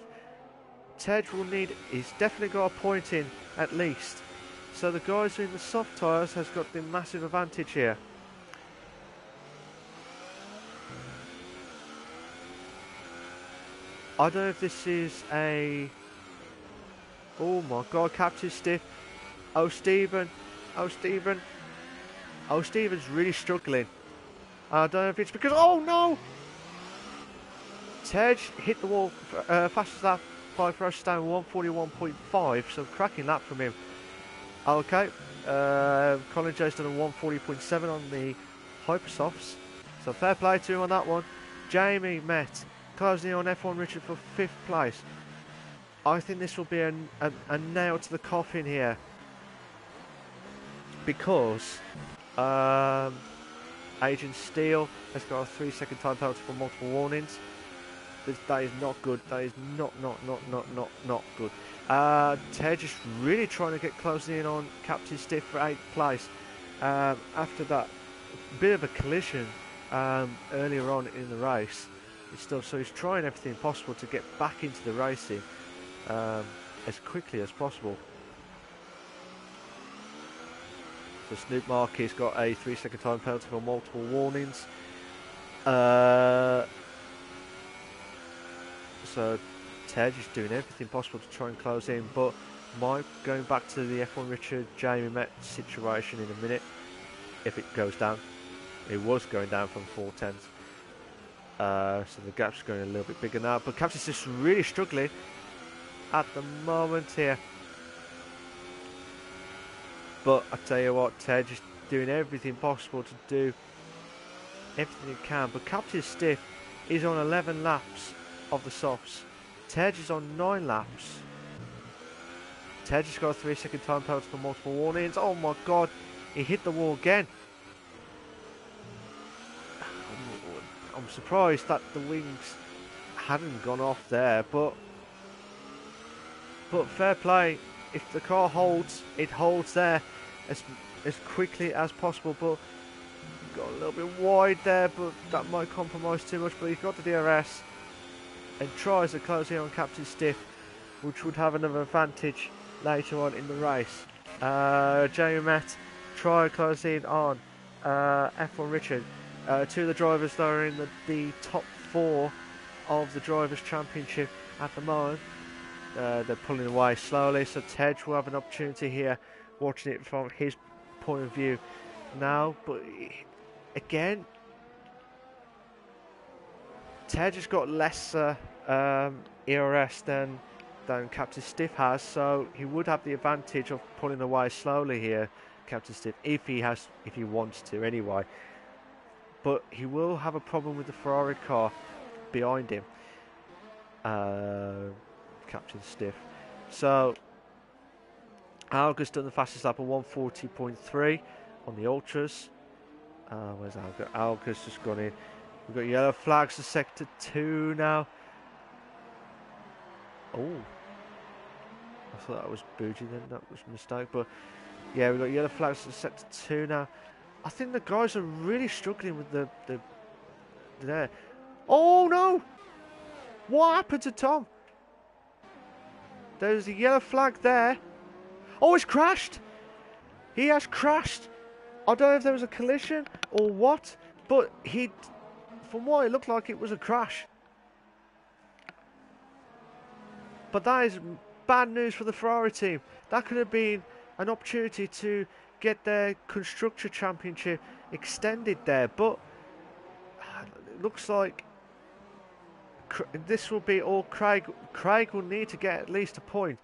Tej will need, he's definitely got a point in at least. So the guys in the soft tyres has got the massive advantage here. I don't know if this is a... Oh my god, Captain Stiff. Oh, Stephen. Oh, Stephen. Oh, Stephen's really struggling. I don't know if it's because... Oh, no! Tej hit the wall fastest lap by first down 141.5, so cracking lap from him. Okay, Colin J's done a 140.7 on the Hypersofts, so fair play to him on that one. Jamie met closing on F1 Richard for 5th place. I think this will be a nail to the coffin here because Agent Steele has got a 3-second time penalty for multiple warnings. That is not good. That is not good. Tej is really trying to get close in on Captain Stiff for 8th place. After that bit of a collision earlier on in the race, so he's trying everything possible to get back into the racing as quickly as possible. So Snoop Marquis got a 3-second time penalty for multiple warnings. So Tej is doing everything possible to try and close in, but Mike going back to the F1 Richard Jamie Met situation in a minute if it goes down. It was going down from 4/10. So the gap's going a little bit bigger now, but Captain's just really struggling at the moment here. But I tell you what, Tej is doing everything possible to do everything he can, but Captain Stiff is on 11 laps of the softs. Tej is on 9 laps. Tej has got a 3-second time penalty for multiple warnings. Oh my god, he hit the wall again. I'm surprised that the wings hadn't gone off there, but fair play. If the car holds, it holds there as quickly as possible, but got a little bit wide there, but that might compromise too much. But he's got the DRS and tries to close in on Captain Stiff, which would have another advantage later on in the race. Jamie Met try to close in on F1 Richard. Two of the drivers that are in the top 4 of the Drivers' Championship at the moment. They're pulling away slowly, so Tej will have an opportunity here, watching it from his point of view now. But again, Tej has got lesser ERS than Captain Stiff has, so he would have the advantage of pulling away slowly here, Captain Stiff, if he wants to anyway. But he will have a problem with the Ferrari car behind him, Captain Stiff. So Alga's done the fastest lap of 140.3 on the Ultras. Where's Alga? Alga's just gone in. We've got yellow flags to sector 2 now. Oh, I thought that was Bougie then, that was a mistake. But yeah, we've got yellow flags to sector 2 now. I think the guys are really struggling with the there. Oh no! What happened to Tom? There's a yellow flag there. Oh, it's crashed! He has crashed! I don't know if there was a collision or what, but from what it looked like, it was a crash. But that is bad news for the Ferrari team. That could have been an opportunity to get their Constructor Championship extended there, but it looks like this will be all Craig. Craig will need to get at least a point,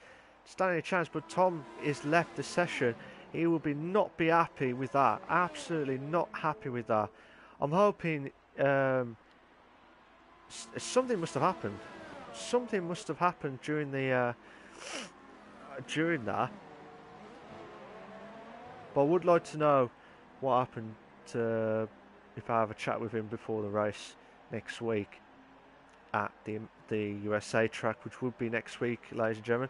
standing a chance, but Tom is left the session. He will not be happy with that. Absolutely not happy with that. I'm hoping something must have happened. Something must have happened during the during that. But I would like to know what happened if I have a chat with him before the race next week at the USA track, which would be next week, ladies and gentlemen.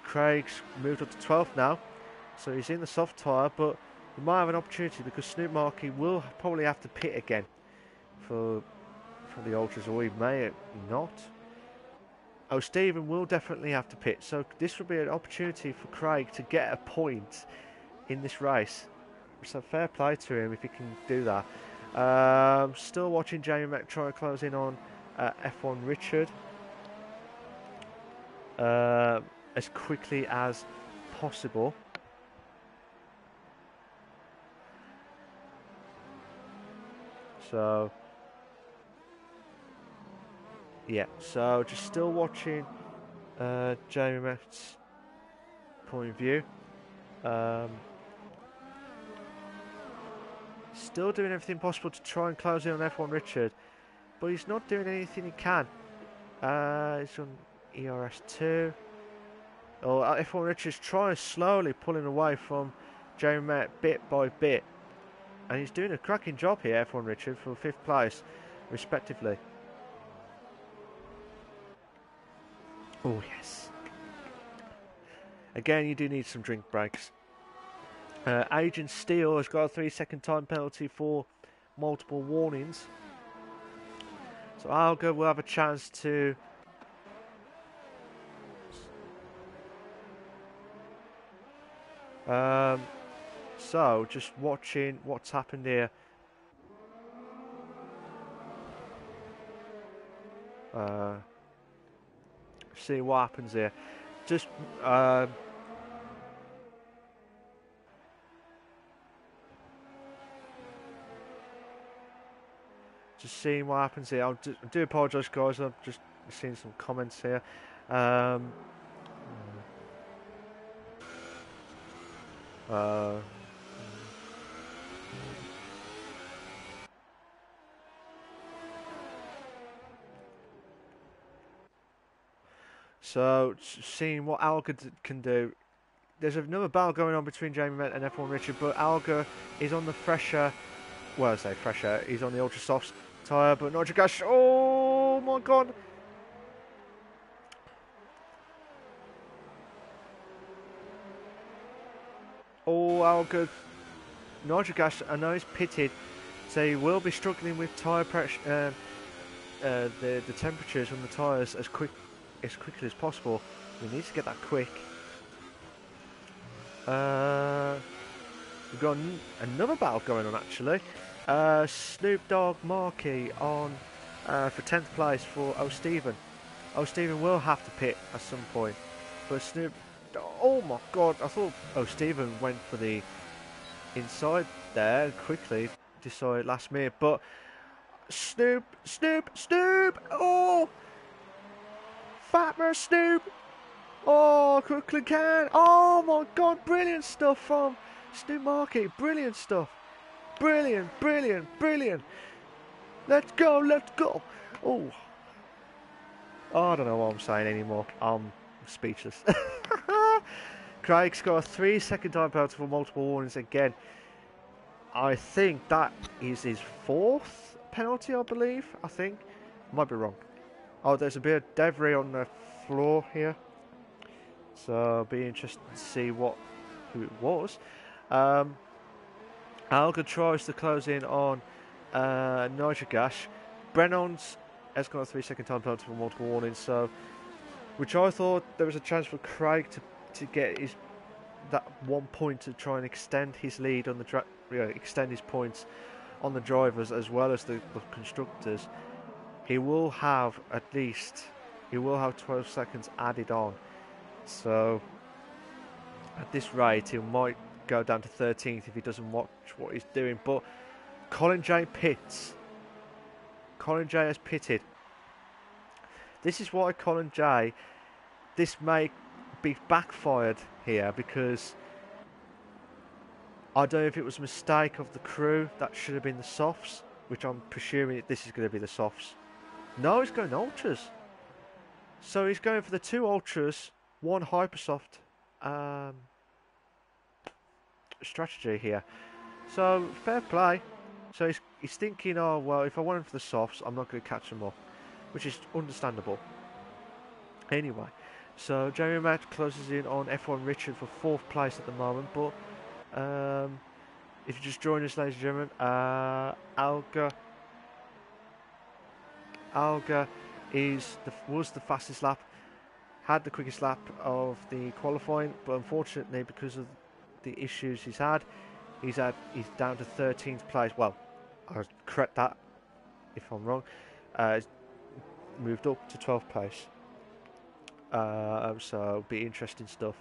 Craig's moved up to 12th now, so he's in the soft tyre, but he might have an opportunity because Snoop Markey will probably have to pit again for the Ultras, or he may not. Oh, Stephen will definitely have to pit, so this will be an opportunity for Craig to get a point in this race. So fair play to him if he can do that. Still watching Jamie Mack try to close in on F1 Richard as quickly as possible. So yeah, so just still watching Jamie Mack's point of view. Still doing everything possible to try and close in on F1 Richard, but he's not doing anything he can. He's on ERS2. Oh, F1 Richard's trying slowly pulling away from Jamie Mack bit by bit, and he's doing a cracking job here, F1 Richard, for 5th place, respectively. Oh yes. Again, you do need some drink breaks. Agent Steele has got a 3-second time penalty for multiple warnings. So Alga will have a chance to so just watching what's happened here. See what happens here. Just just seeing what happens here. I do apologise, guys. I've just seen some comments here. So, seeing what Alga can do. There's another battle going on between Jamie Mack and F1 Richard, but Alga is on the fresher. Well, I say fresher. He's on the ultra soft tyre, but Nigel Gash. Oh my god! Oh, Alga. Nigel Gash, I know he's pitted, so he will be struggling with tyre pressure, the temperatures on the tyres as quickly as possible. We need to get that quick. We've got another battle going on actually. Snoop Dogg Markey on for 10th place for O'Stephen. O'Stephen will have to pit at some point, but Snoop. Oh my god! I thought O'Stephen went for the inside there quickly, decided last minute, but Snoop! Oh! Fatmer Snoop! Oh, quickly can! Oh my god, brilliant stuff from Snoop Markey, brilliant stuff. Brilliant. Let's go! Oh, I don't know what I'm saying anymore. I'm speechless. Craig's got a 3-second time penalty for multiple warnings again. I think that is his 4th penalty, I believe. I think. Might be wrong. Oh, there's a bit of debris on the floor here. So I'll be interested to see who it was. Alga tries to close in on Nigel Gash. Brennan's has got a 3-second time penalty for multiple warnings, so which I thought there was a chance for Craig to get that 1 point to try and extend his lead on the extend his points on the drivers as well as the constructors. He will have 12 seconds added on. So at this rate, he might go down to 13th if he doesn't watch what he's doing. But Colin J pits. Colin J has pitted. This is why Colin J. This may be backfired here because I don't know if it was a mistake of the crew that should have been the softs which I'm presuming this is going to be the softs. No, he's going ultras. So he's going for the 2 ultras, 1 hypersoft strategy here. So fair play. So he's thinking, oh well, if I want him for the softs, I'm not going to catch them up, which is understandable. Anyway, so Jamie Matt closes in on F1 Richard for 4th place at the moment, but if you just join us, ladies and gentlemen, Alga was the fastest lap, had the quickest lap of the qualifying, but unfortunately because of the issues he's down to 13th place. Well, I'll correct that if I'm wrong. He's moved up to 12th place. So it'll be interesting stuff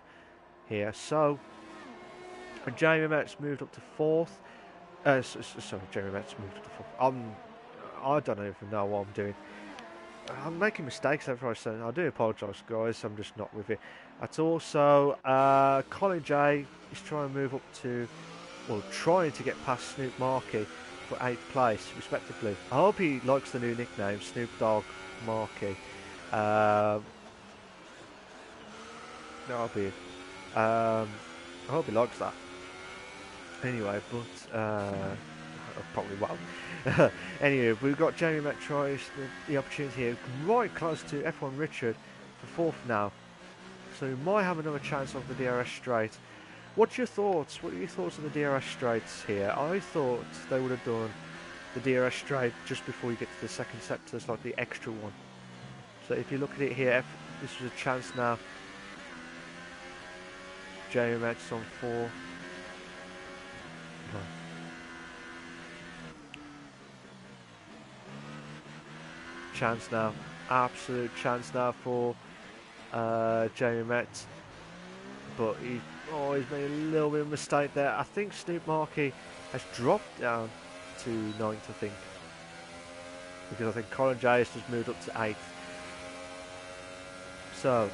here. So Jamie Metz moved up to 4th. Sorry, Jamie Metz moved up to 4th. I don't even know what I'm doing. I'm making mistakes every I say. I do apologise, guys. I'm just not with it at all. So Colin J is trying to move up to, well, trying to get past Snoop Markey for 8th place, respectively. I hope he likes the new nickname, Snoop Dogg Markey. That'll be. I hope he likes that. Anyway, but probably won't. Anyway, we've got Jamie Metro, the opportunity here, right close to F1 Richard for 4th now. So we might have another chance of the DRS straight. What's your thoughts? What are your thoughts on the DRS straights here? I thought they would have done the DRS straight just before you get to the second sector, it's like the extra one. So if you look at it here, this was a chance now. Jamie Metro on 4. Chance now, absolute chance now for Jamie Metz, but he's made a little bit of a mistake there. I think Snoop Markey has dropped down to 9th, I think, because I think Colin J has just moved up to 8th. So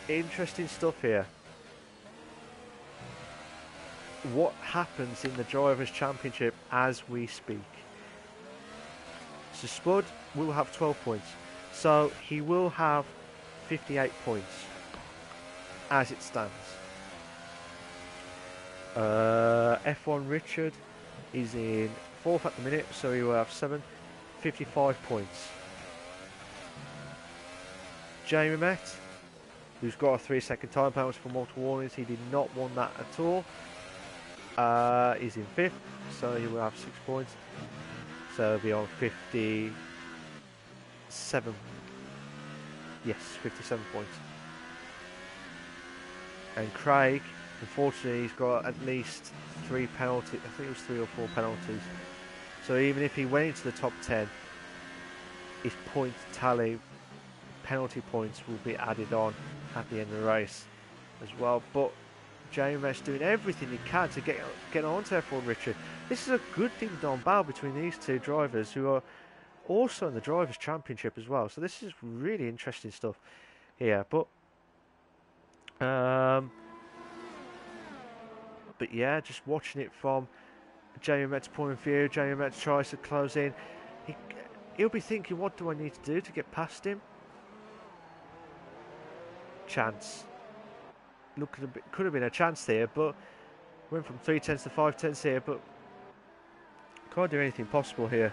interesting stuff here. What happens in the Drivers' Championship as we speak? So Spud will have 12 points. So he will have 58 points as it stands. F1 Richard is in 4th at the minute, so he will have 55 points. Jamie Met, who's got a 3-second time penalty for multiple warnings, he did not want that at all. He's in 5th, so he will have 6 points. So he'll be on 57. Yes, 57 points. And Craig, unfortunately, he's got at least 3 penalties. I think it was 3 or 4 penalties. So even if he went into the top 10, his point tally, penalty points, will be added on at the end of the race as well. But James doing everything he can to get on to F1 Richard. This is a good ding-dong battle between these two drivers who are also in the Drivers' Championship as well. So this is really interesting stuff here. But yeah, just watching it from Jamie Met's point of view. Jamie Met tries to close in. He'll be thinking, what do I need to do to get past him? Chance. Could have been a chance here, but went from 3/10 to 5/10 here, but can't do anything possible here.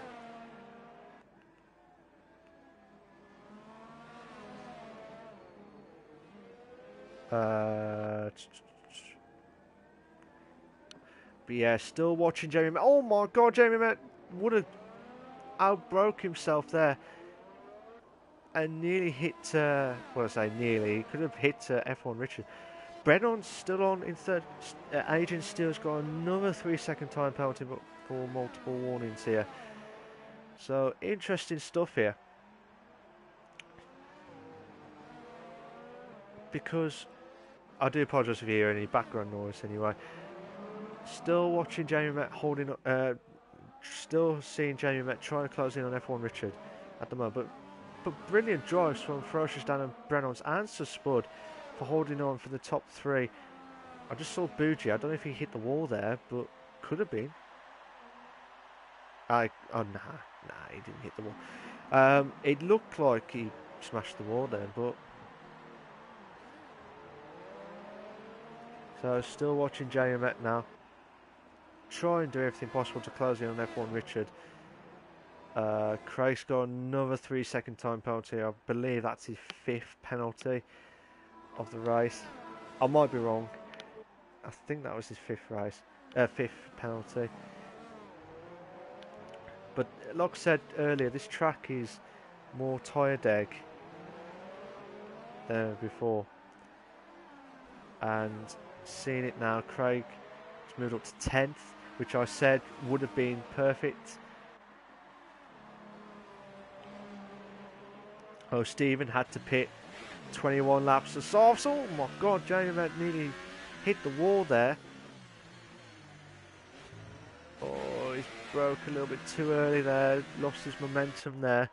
But yeah, still watching Jamie Met. Oh my god, Jamie Met would have outbroke himself there and nearly hit, well, I say nearly, he could have hit F1 Richard. Brennan's still on in 3rd. Adrian Steele's got another 3-second time penalty for multiple warnings here. So interesting stuff here. Because I do apologise if you hear any background noise anyway. Still watching Jamie Met holding up, still seeing Jamie Met trying to close in on F1 Richard at the moment. But brilliant drives from Ferocious Dan and Brennan's and Spud for holding on for the top 3. I just saw Bougie. I don't know if he hit the wall there, but could have been. Oh, nah, he didn't hit the wall. It looked like he smashed the wall then, but... So, still watching Jamie Met now. Try and do everything possible to close in on F1 Richard. Craig's got another 3-second time penalty. I believe that's his 5th penalty of the race. I might be wrong. I think that was his 5th penalty. But like I said earlier, this track is more tyre deg than before. And seeing it now, Craig has moved up to 10th, which I said would have been perfect. Oh, Stephen had to pit 21 laps of softs. Oh my God, Jamie Met nearly hit the wall there. Oh, he's broke a little bit too early there, lost his momentum there.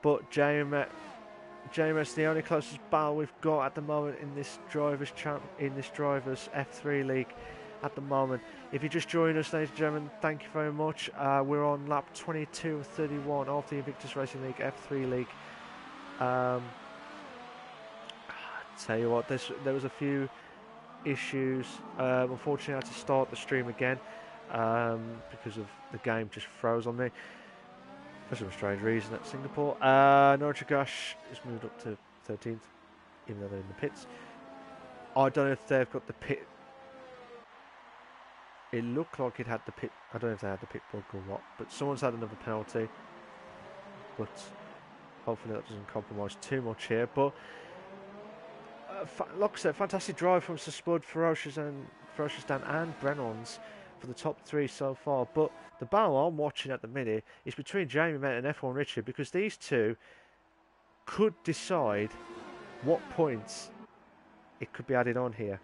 But Jamie Met's the only closest battle we've got at the moment in this drivers' F3 league at the moment. If you just joined us, ladies and gentlemen, thank you very much. We're on lap 22 of 31 of the Invictus Racing League F3 league. Tell you what, there was a few issues. Unfortunately, I had to start the stream again because of the game just froze on me for some strange reason at Singapore. Norwich Gosh has moved up to 13th, even though they're in the pits. I don't know if they've got the pit. It looked like it had the pit. I don't know if they had the pit bug or what, but someone's had another penalty. But hopefully that doesn't compromise too much here. But like I said, fantastic drive from Sir Spud, Ferocious Dan and Brennon's for the top 3 so far. But the battle I'm watching at the minute is between Jamie Met and F1 Richard, because these two could decide what points it could be added on here.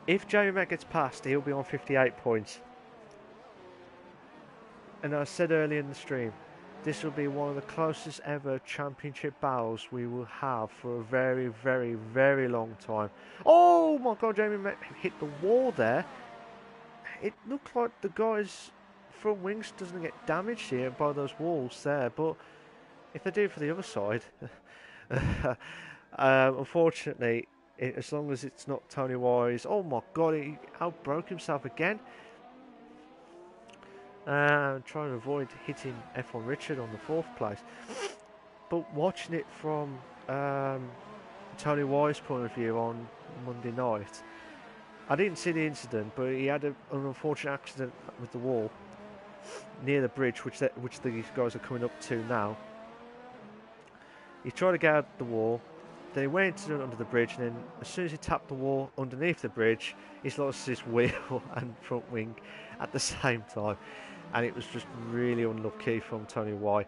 If Jamie Met gets past, he'll be on 58 points. And I said earlier in the stream, this will be one of the closest ever championship battles we will have for a very, very, very long time. Oh my God, Jamie Met hit the wall there. It looked like the guy's front wings doesn't get damaged here by those walls there, but if they do for the other side, unfortunately, as long as it's not Tony Wise. Oh my God, he outbroke himself again. Trying to avoid hitting F1 Richard on the 4th place. But watching it from Tony Wise's point of view on Monday night, I didn't see the incident, but he had an unfortunate accident with the wall near the bridge, which these guys are coming up to now. He tried to get out the wall, then he went under the bridge, and then as soon as he tapped the wall underneath the bridge, he's lost his wheel and front wing at the same time. And it was just really unlucky from Tony Y.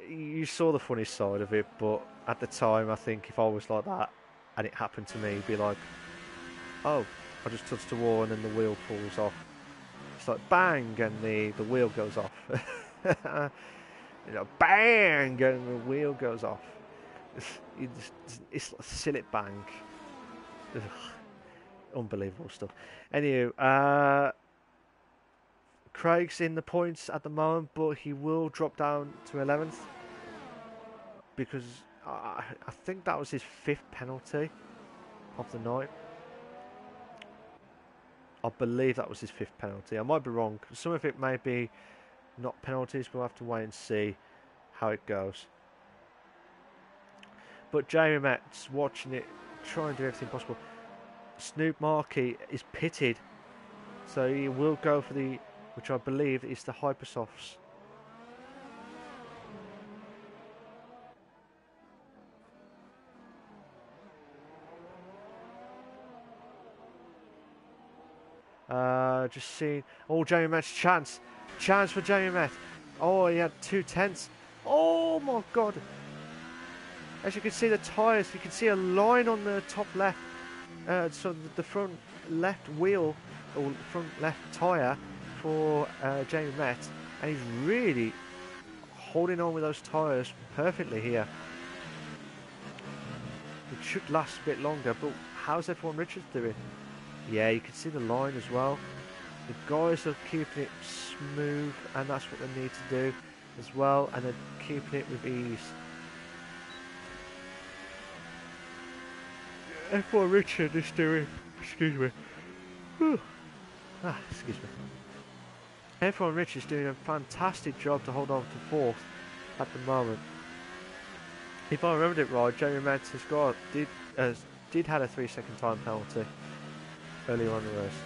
You saw the funny side of it, but at the time, I think if I was like that and it happened to me, it'd be like, oh, I just touched the wall and then the wheel falls off. It's like bang, and the wheel goes off. You know, bang, and the wheel goes off. It's like a silly bang. Unbelievable stuff. Anyway, Craig's in the points at the moment, but he will drop down to 11th because I think that was his 5th penalty of the night. I believe that was his 5th penalty. I might be wrong. Some of it may be not penalties. We'll have to wait and see how it goes. But Jamie Met's watching it, trying to do everything possible. Snoop Markey is pitted, so he will go for the, which I believe is the Hypersofts. Just seeing. Oh, Jamie Met's chance for Jamie Met. Oh, he had 2/10. Oh my God! As you can see, the tyres. You can see a line on the top left. So the front left wheel or front left tyre for Jamie Met, and he's really holding on with those tyres perfectly here. It should last a bit longer, but how's F1 Richards doing? Yeah, you can see the line as well. The guys are keeping it smooth, and that's what they need to do as well, and they're keeping it with ease. F1 Richard is doing, excuse me, excuse me. F1 Richard is doing a fantastic job to hold on to fourth at the moment. If I remembered it right, Jamie Mantis did had a 3-second time penalty earlier on in the race.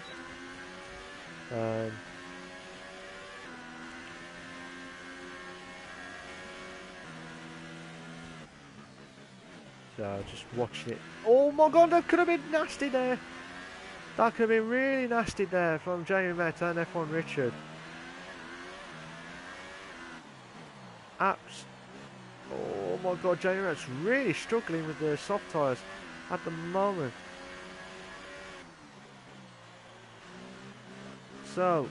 So just watching it. Oh my god, that could have been nasty there. That could have been really nasty there from Jamie Met and F1 Richard. Oh my god, Jamie Met's really struggling with the soft tyres at the moment. So,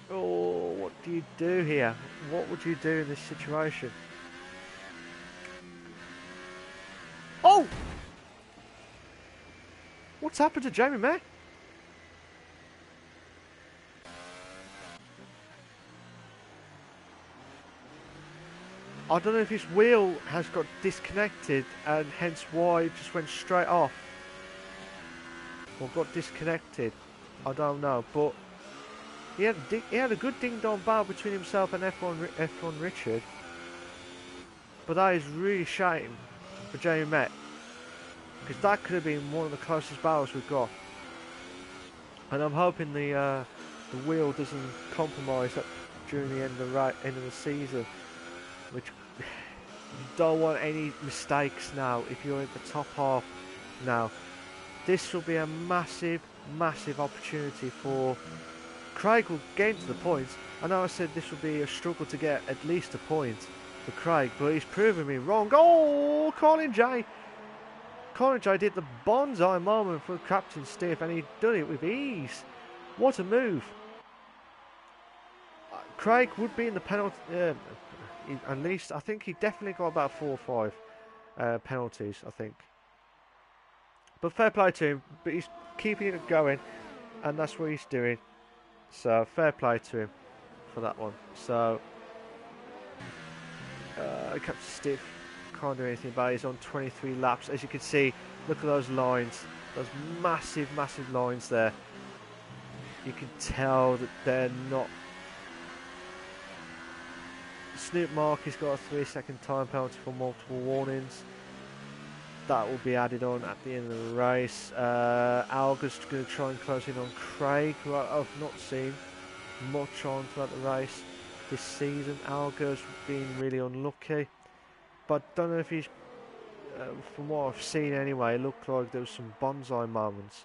what do you do here? What would you do in this situation? Oh! What's happened to Jamie May? I don't know if his wheel has got disconnected and hence why it just went straight off. Or got disconnected. I don't know, but he had a good ding-dong battle between himself and F1 Richard. But that is really shame for Jamie Met, because that could have been one of the closest battles we've got. And I'm hoping the wheel doesn't compromise that during the end of the season, which you don't want any mistakes now if you're in the top half now. This will be a massive opportunity for Craig. Will get into the points. I know I said this will be a struggle to get at least a point for Craig, but he's proven me wrong. Oh, Colin J did the bonsai moment for Captain Stiff, and he done it with ease. What a move. Craig would be in the penalty, at least I think he definitely got about 4 or 5 penalties, I think. But fair play to him, but he's keeping it going, and that's what he's doing. So fair play to him for that one. So Captain Stiff can't do anything about it. He's on 23 laps. As you can see, look at those lines, those massive lines there. You can tell that they're not. Snoop Mark has got a 3-second time penalty for multiple warnings. That will be added on at the end of the race. Alga's going to try and close in on Craig, who I've not seen much on throughout the race this season. Alga's been really unlucky, but don't know if he's, from what I've seen anyway, it looked like there was some bonsai moments.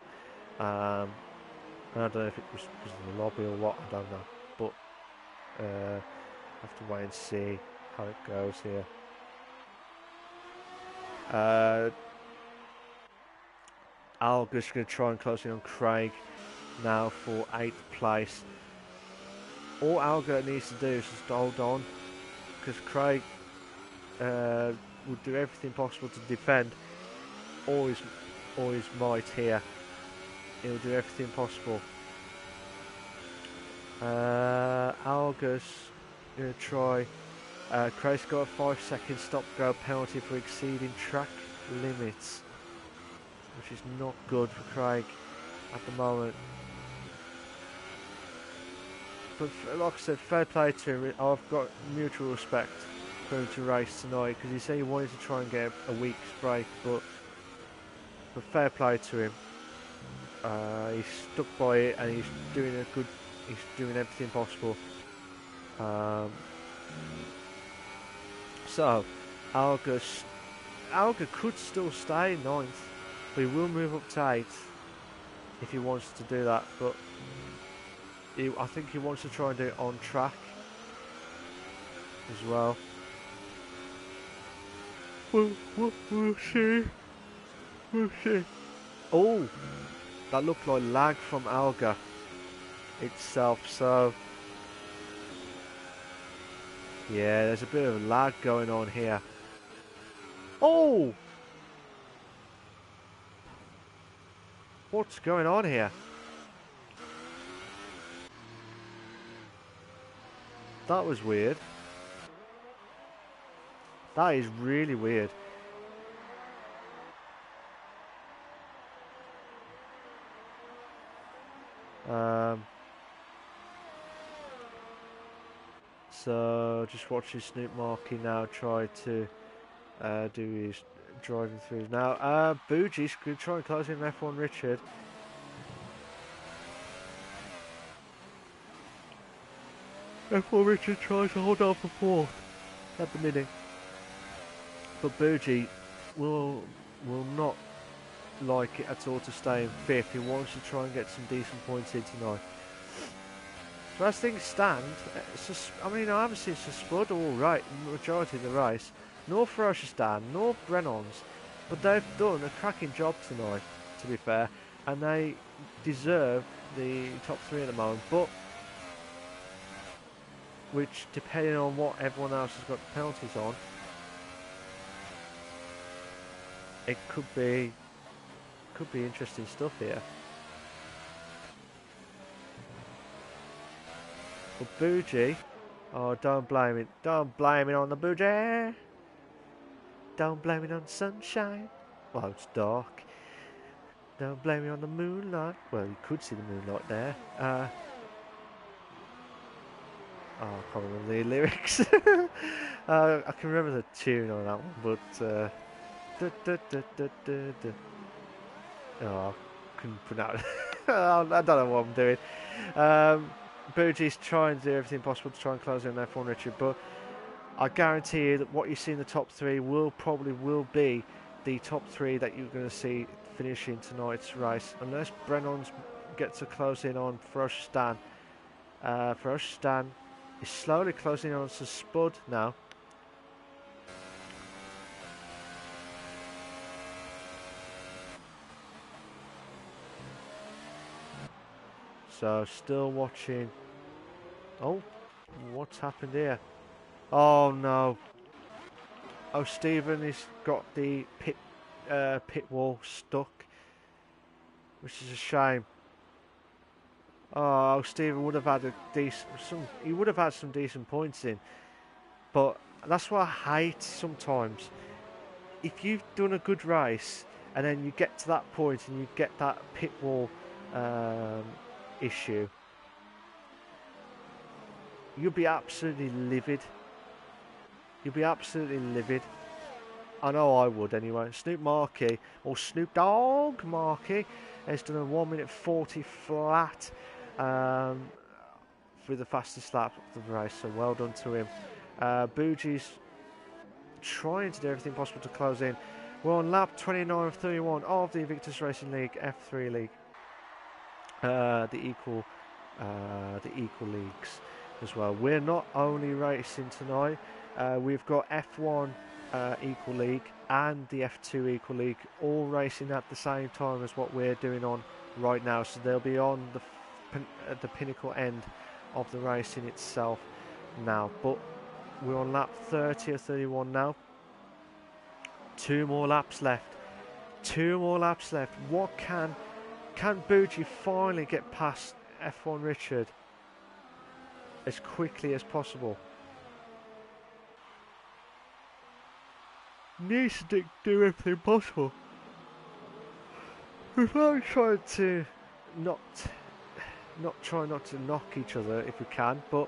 And I don't know if it was because of the lobby or what, I don't know. But have to wait and see how it goes here. Alga's going to try and close in on Craig now for 8th place. All Alga needs to do is just hold on, because Craig would do everything possible to defend all his might here. He'll do everything possible. Alga's going to try. Craig's got a 5-second stop-go penalty for exceeding track limits, which is not good for Craig at the moment. But like I said, fair play to him. I've got mutual respect for him to race tonight, because he said he wanted to try and get a week's break, but fair play to him. He's stuck by it, and he's doing everything possible. So Alga could still stay 9th, but he will move up to 8th if he wants to do that. But I think he wants to try and do it on track as well. We'll see. We'll see. Oh, that looked like lag from Alga itself. So yeah, there's a bit of lag going on here. Oh! What's going on here? That was weird. That is really weird. So just watching Snoop Markey now try to do his driving through. Now Boogie's going to try and close in F1 Richard. F1 Richard tries to hold on for fourth at the minute, but Boogie will not like it at all to stay in fifth. He wants to try and get some decent points in tonight. So as things stand, I mean, I haven't seen Spud all right in the majority of the race, nor Ferocious Dan, nor Brennan's, but they've done a cracking job tonight, to be fair, and they deserve the top three at the moment, but which, depending on what everyone else has got penalties on, it could be interesting stuff here. But Bougie, oh, don't blame it on the Bougie. Don't blame it on sunshine. Well, it's dark. Don't blame it on the moonlight. Well, you could see the moonlight there. Oh, I can't remember the lyrics. I can remember the tune on that one, but oh, I couldn't pronounce it. I don't know what I'm doing. Boogie's trying to do everything possible to try and close in F1 Richard, but I guarantee you that what you see in the top three will be the top three that you're going to see finishing tonight's race, unless Brennan's gets a close in on Ferocious Dan. Ferocious Dan is slowly closing on to Spud now. So still watching. Oh, what's happened here? Oh no. Oh, Stephen has got the pit wall stuck, which is a shame. Oh, Stephen would have had he would have had some decent points in, but that's what I hate sometimes. If you've done a good race and then you get to that point and you get that pit wall issue, you'll be absolutely livid. You'll be absolutely livid. I know I would anyway. Snoop Markey, or Snoop Dogg Markey, has done a 1 minute 40 flat for the fastest lap of the race, so well done to him. Boogie's trying to do everything possible to close in. We're on lap 29 of 31 of the Invictus Racing League F3 League. The equal leagues as well. We're not only racing tonight, we've got F1 equal league and the F2 equal league all racing at the same time as what we're doing on right now, so they'll be on the pinnacle end of the racing itself now. But we're on lap 30 or 31 now. Two more laps left. What can Bougie finally get past F1 Richard as quickly as possible? Needs to do everything possible without trying to not to knock each other if we can, but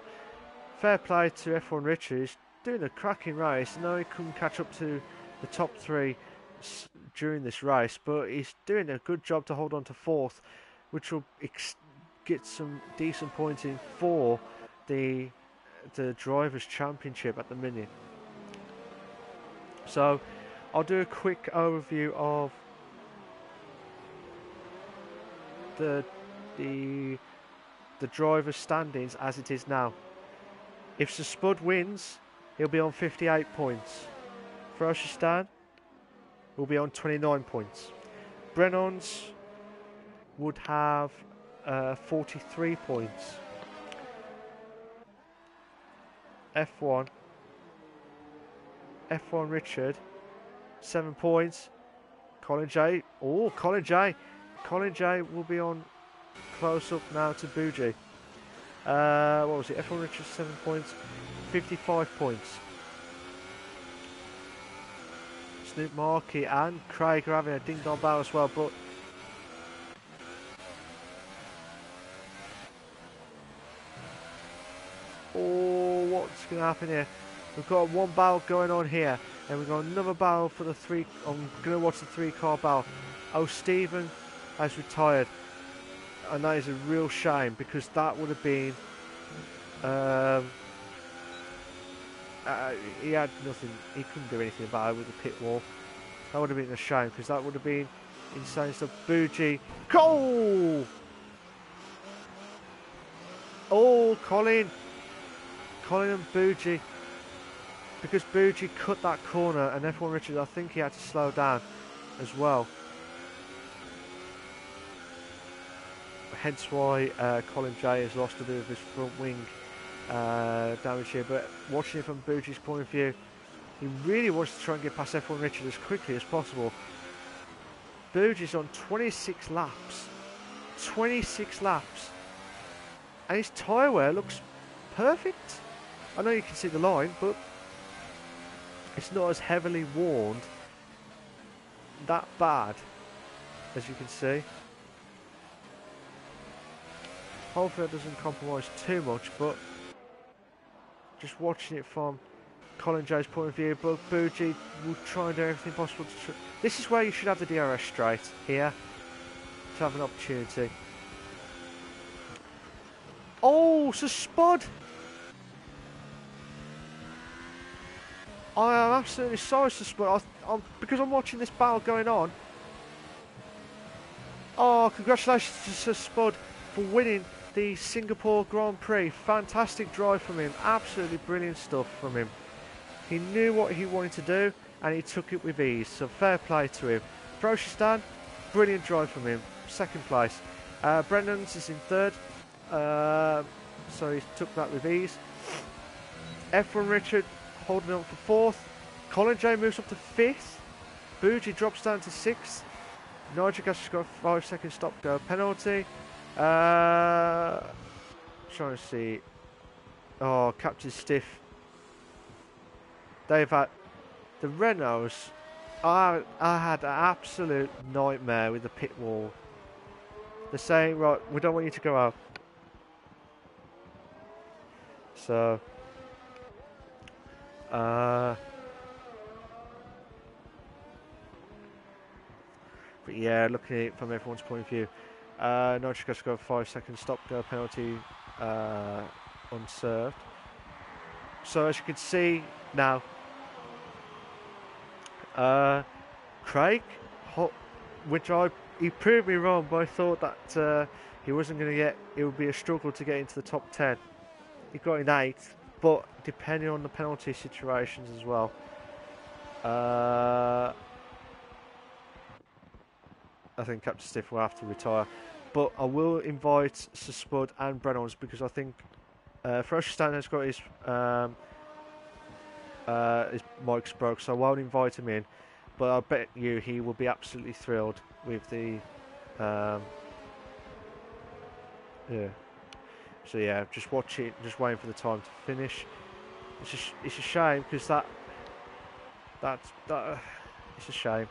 fair play to F1 Richard. He's doing a cracking race. I know he couldn't catch up to the top three during this race, but he's doing a good job to hold on to fourth, which will get some decent points in for the Drivers' Championship at the minute. So I'll do a quick overview of the Drivers' standings as it is now. If Sir Spud wins, he'll be on 58 points. Ferocious Dan will be on 29 points. Brennan's would have 43 points. F1 Richard, 7 points. Colin J will be on close up now to Bougie. What was it? F1 Richards 7 points, 55 points. Snoop Markey and Craig are having a ding dong battle as well, but oh, what's going to happen here? We've got one battle going on here, and we've got another battle for the three. I'm going to watch the 3-car battle. Oh, Stephen has retired, and that is a real shame because that would have been. He had nothing. He couldn't do anything about it with the pit wall. That would have been a shame because that would have been insane stuff. Bougie, Cole. Oh, Colin and Bougie. Because Bougie cut that corner and F1 Richards, I think he had to slow down as well. Hence why Colin J has lost a bit of his front wing damage here. But watching it from Bougie's point of view, he really wants to try and get past F1 Richards as quickly as possible. Bougie's on 26 laps. 26 laps. And his tyre wear looks perfect. I know you can see the line, but it's not as heavily worn that bad as you can see. Hopefully that doesn't compromise too much, but just watching it from Colin J's point of view, but Bougie will try and do everything possible to this is where you should have the DRS straight here to have an opportunity. Oh, so Spud! I am absolutely sorry to Spud, because I'm watching this battle going on. Oh, congratulations to Spud for winning the Singapore Grand Prix. Fantastic drive from him, absolutely brilliant stuff from him. He knew what he wanted to do and he took it with ease, so fair play to him. Prochistan, brilliant drive from him, second place. Brendan's is in third, so he took that with ease. F1 Richard holding on for fourth. Colin J moves up to fifth. Bougie drops down to sixth. Nigel Gas has got a 5-second stop-go penalty. Trying to see. Oh, Captain Stiff. They've had the Renaults. I had an absolute nightmare with the pit wall. They're saying, right, we don't want you to go out. So, but yeah, looking at it from everyone's point of view, Nitro's got a 5-second stop-go penalty unserved. So as you can see now, Craig, he proved me wrong, but I thought that he wasn't going to get. It would be a struggle to get into the top 10. He got in 8th, but depending on the penalty situations as well. I think Captain Stiff will have to retire, but I will invite Sir Spud and Brennan's because I think Froshistan has got his mic's broke, so I won't invite him in. But I bet you he will be absolutely thrilled with the yeah. So yeah, just watch it, just waiting for the time to finish. It's a shame because it's a shame.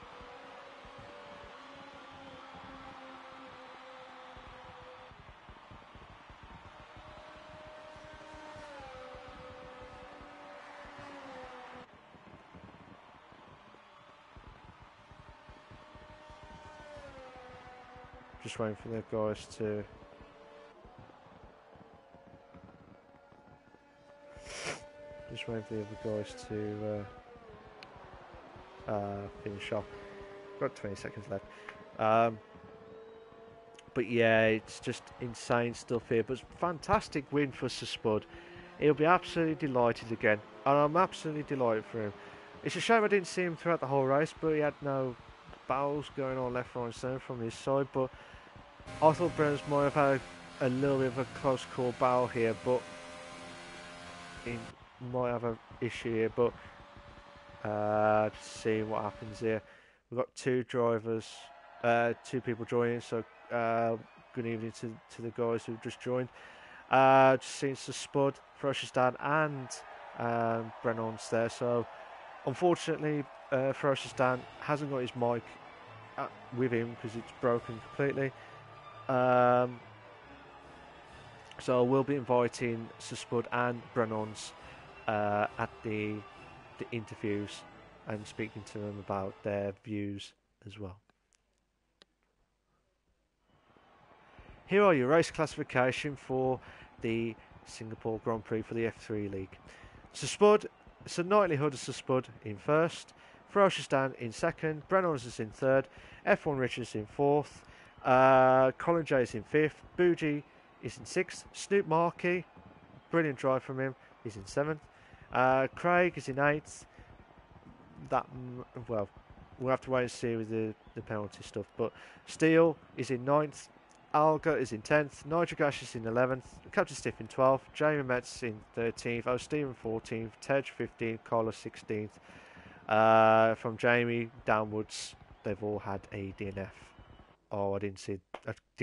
Just waiting for the guys to. Just waiting for the other guys to finish off. Got 20 seconds left. But yeah, it's just insane stuff here. But fantastic win for Sir Spud. He'll be absolutely delighted again. And I'm absolutely delighted for him. It's a shame I didn't see him throughout the whole race, but he had no battles going on left, right and centre from his side. But I thought Brennan's might have had a little bit of a close call battle here, but he might have an issue here. But just seeing what happens here. We've got two drivers, two people joining, so good evening to the guys who've just joined. Just seeing Spud, Ferocious Dan, and Brennan's there. So unfortunately, Ferocious Dan hasn't got his mic with him because it's broken completely. So we'll be inviting Spud and Brennan's at the interviews and speaking to them about their views as well. Here are your race classification for the Singapore Grand Prix for the F3 League. Spud, so Knightlyhood is Spud in first, Ferocious Dan in second, Brennan's is in third, F1 Richards in fourth, Colin J is in fifth, Bougie is in sixth, Snoop Markey, brilliant drive from him, is in seventh, Craig is in eighth. Well, we'll have to wait and see with the penalty stuff, but Steele is in ninth, Alga is in 10th, Nigel Ash is in 11th, Captain Stiff in 12th, Jamie Metz in 13th, O'Stephen 14th, Tej 15th, Carlos 16th. From Jamie downwards, they've all had a DNF. Oh, I didn't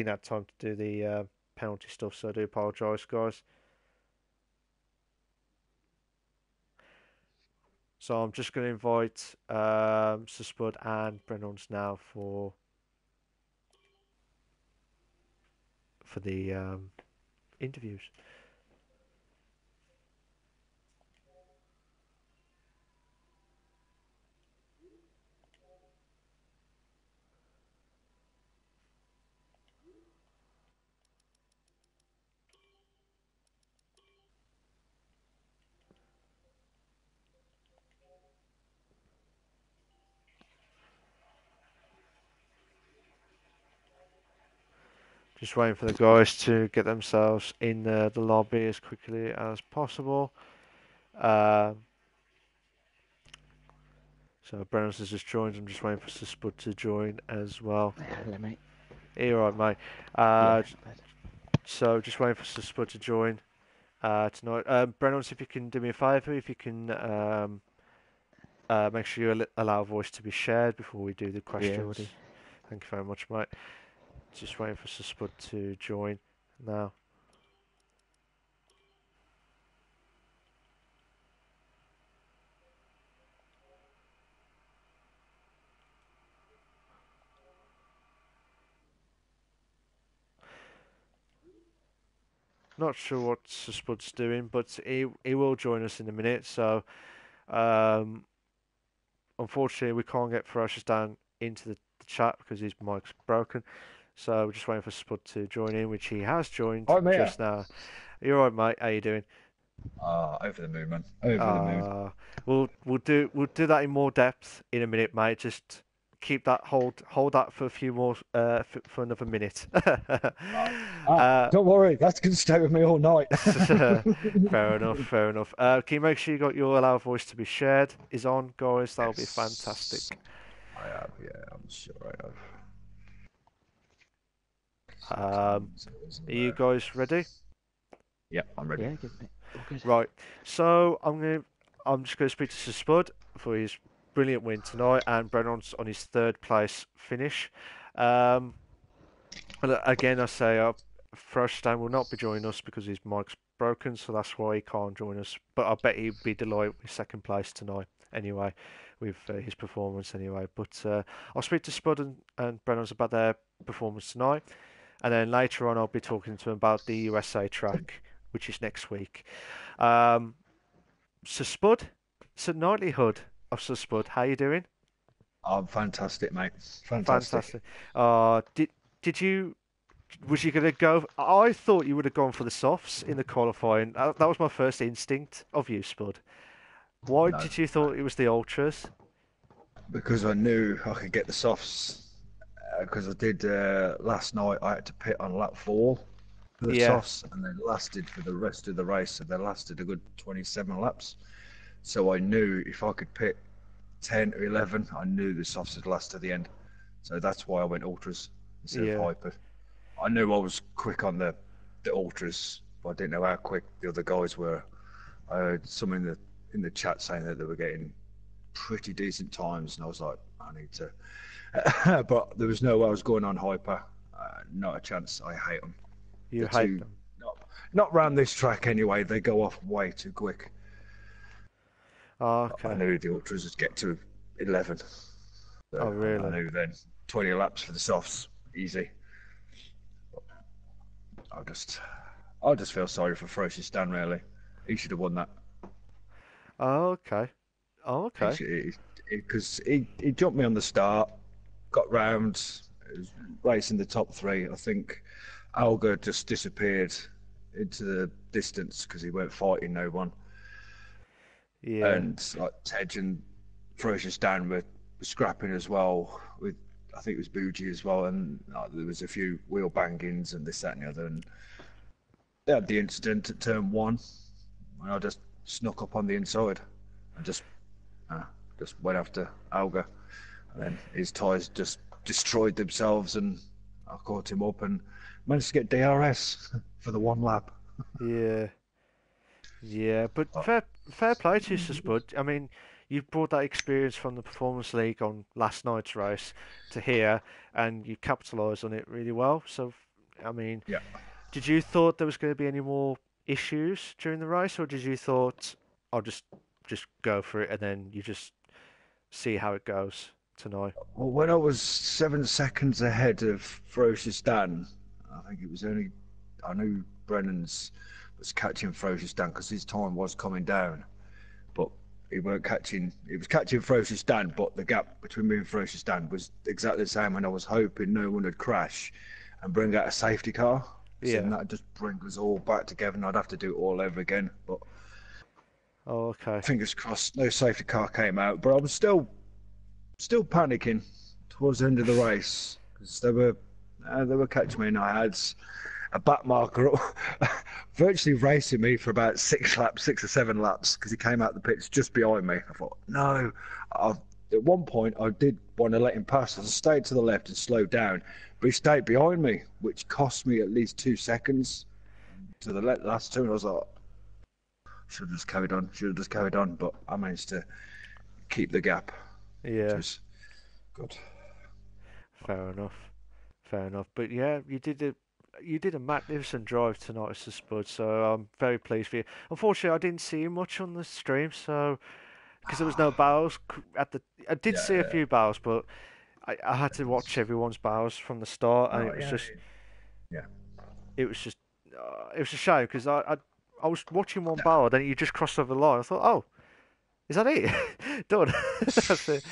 have time to do the penalty stuff, so I do apologise, guys. So I'm just going to invite Spud and Brennan's now for the interviews. Just waiting for the guys to get themselves in the lobby as quickly as possible. So Brennan's has just joined. I'm just waiting for Spud to join as well. Hello, mate. You're right, mate. So just waiting for Spud to join tonight. Brennan's, if you can do me a favour, if you can make sure you allow voice to be shared before we do the questions. Thank you very much, mate. Just waiting for Spud to join now. Not sure what Spud's doing, but he will join us in a minute. So, unfortunately, we can't get Ferocious Dan into the chat because his mic's broken. So we're just waiting for Spud to join in, which he has joined just now. You're right, mate. How you doing? Over the moon, man. Over the moon. We'll do that in more depth in a minute, mate. Just keep that hold that for a few more for another minute. Don't worry, that's gonna stay with me all night. Fair enough. Can you make sure you got your allow voice to be shared is on, guys? That'll be fantastic. I have, yeah, I'm sure I have. Are you guys ready? Yeah, I'm ready. Yeah, good. Right. So I'm just going to speak to Spud for his brilliant win tonight, and Brennan's on his third place finish. Again, I say Ferocious Dan will not be joining us because his mic's broken, so that's why he can't join us. But I bet he'd be delighted with second place tonight anyway, with his performance anyway. But I'll speak to Spud and Brennan's about their performance tonight. And then later on, I'll be talking to him about the USA track, which is next week. So Spud, so Knightlyhood of Spud, how you doing? I'm fantastic, mate. Fantastic. Did you? Was you going to go? I thought you would have gone for the softs in the qualifying. That was my first instinct of you, Spud. Why did you thought it was the ultras? Because I knew I could get the softs. Because I did last night, I had to pit on lap 4 for the softs, and they lasted for the rest of the race. So they lasted a good 27 laps. So I knew if I could pit 10 or 11, I knew the softs would last to the end. So that's why I went ultras instead of hyper. I knew I was quick on the ultras, but I didn't know how quick the other guys were. I heard someone in the chat saying that they were getting pretty decent times, and I was like, I need to. But there was no way I was going on hyper. Not a chance. I hate them. You hate them? Not round this track anyway. They go off way too quick. Oh, I okay. knew the ultras would get to 11. Oh, So I really? knew then 20 laps for the softs, easy. I just, I just feel sorry for Ferocious Dan. Really, he should have won that. Oh, okay. Oh, He okay. should, because he jumped me on the start, got round, racing the top three. I think Alga just disappeared into the distance because he weren't fighting no one, Yeah. and like Tej and Ferocious Dan were scrapping as well with. I think it was Bougie as well, and there was a few wheel bangings and this, that, and the other. And they had the incident at turn one, and I just snuck up on the inside and uh, just went after Alga, and then his tyres just destroyed themselves, and I caught him up and managed to get DRS for the one lap. Yeah. Yeah. But But, fair play to you, Spud. I mean, you brought that experience from the Performance League on last night's race to here, and you capitalised on it really well. So, I mean, yeah. did you thought there was going to be any more issues during the race, or did you thought I'll just go for it and then you just see how it goes tonight? Well, when I was 7 seconds ahead of Ferocious Dan, I think it was only I knew Brennan's was catching Ferocious Dan because his time was coming down, but he weren't catching. He was catching Ferocious Dan, but the gap between me and Ferocious Dan was exactly the same. And I was hoping no one would crash and bring out a safety car. So then Yeah. that'd just bring us all back together, and I'd have to do it all over again. But Oh, okay. fingers crossed, no safety car came out. But I was still panicking towards the end of the race because they were catching me, and I had a back marker virtually racing me for about 6 laps, 6 or 7 laps, because he came out the pits just behind me. I thought, no. At one point, I did want to let him pass, so I stayed to the left and slowed down, but he stayed behind me, which cost me at least 2 seconds to the last two. And I was like, should have just carried on, but I managed to keep the gap, which Yeah. was good. Fair enough. Fair enough. But yeah, you did a magnificent drive tonight, Mr. Spud. So I'm very pleased for you. Unfortunately, I didn't see you much on the stream, so because there was no battles at the. I did see a Yeah. few battles, but I had to watch everyone's battles from the start, and Oh, yeah. Yeah. it was just it was a shame because I was watching one battle, then you just crossed over the line. I thought, oh, is that it? Done. That's it.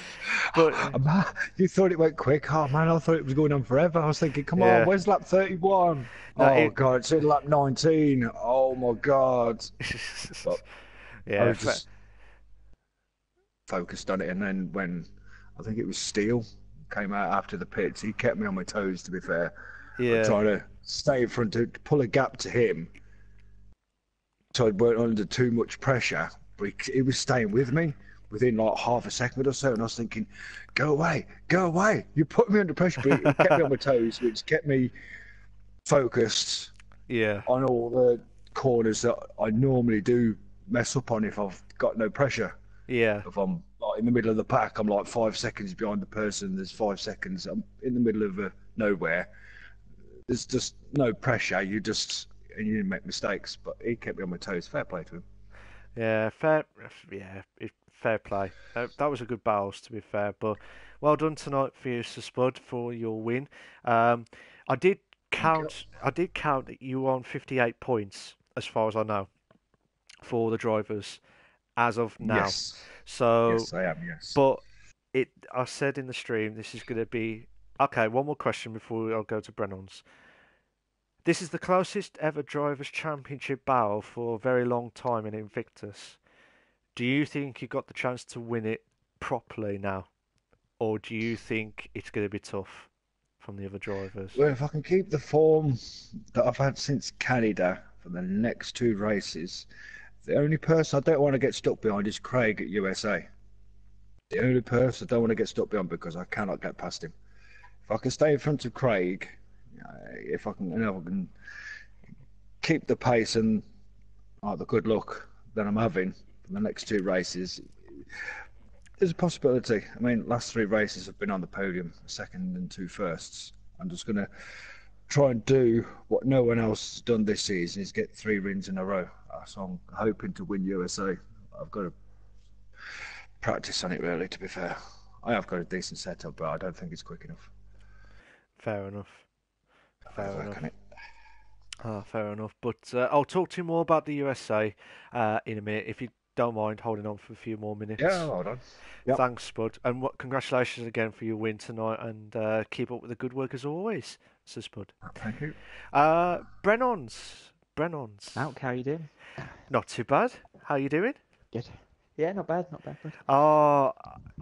But Man, you thought it went quick. Oh man, I thought it was going on forever. I was thinking, come on, yeah, where's lap 31? no, Oh god, it's in lap 19. Oh my god. But I yeah, was just focused on it, and then when I think it was Steele came out after the pits, he kept me on my toes. To be fair, I'm yeah, trying to stay in front to pull a gap to him, so I weren't under too much pressure. But he was staying with me within like half a second or so, and I was thinking, go away, go away. You put me under pressure, but he kept me on my toes, which kept me focused yeah, on all the corners that I normally do mess up on if I've got no pressure. yeah, If I'm like in the middle of the pack, I'm like 5 seconds behind the person. There's 5 seconds. I'm in the middle of nowhere. There's just no pressure. And you make mistakes. But he kept me on my toes. Fair play to him. yeah. Fair play. That was a good battles, to be fair. But well done tonight for you, Sir Spud, for your win. Um, I did Thank you. count. I did count that you were on 58 points, as far as I know, for the drivers as of now. Yes. So, Yes, I am. Yes. but I said in the stream, this is going to be okay. One more question before I'll go to Brennan's. This is the closest ever drivers' championship battle for a very long time in Invictus. Do you think you got the chance to win it properly now, or do you think it's going to be tough from the other drivers? Well, if I can keep the form that I've had since Canada for the next two races, the only person I don't want to get stuck behind is Craig at USA. The only person I don't want to get stuck behind because I cannot get past him. If I can stay in front of Craig, if I can, if I can keep the pace and the good luck that I'm having for the next two races, there's a possibility. I mean, last three races have been on the podium, second and two firsts. I'm just gonna try and do what no one else has done this season is get 3 wins in a row. So I'm hoping to win USA. I've got to practice on it really. To be fair, I have got a decent setup, but I don't think it's quick enough. Fair enough. I've got to Fair work on enough. it. Ah, fair enough. But I'll talk to you more about the USA in a minute, if you don't mind holding on for a few more Yeah, minutes. hold on. Yep. Thanks, Spud. And congratulations again for your win tonight, and keep up with the good work as always, Sir Spud. Thank you. Brennons. Brennons. Out, how you doing? Not too bad. How you doing? Good. Yeah, not bad, bud. Uh,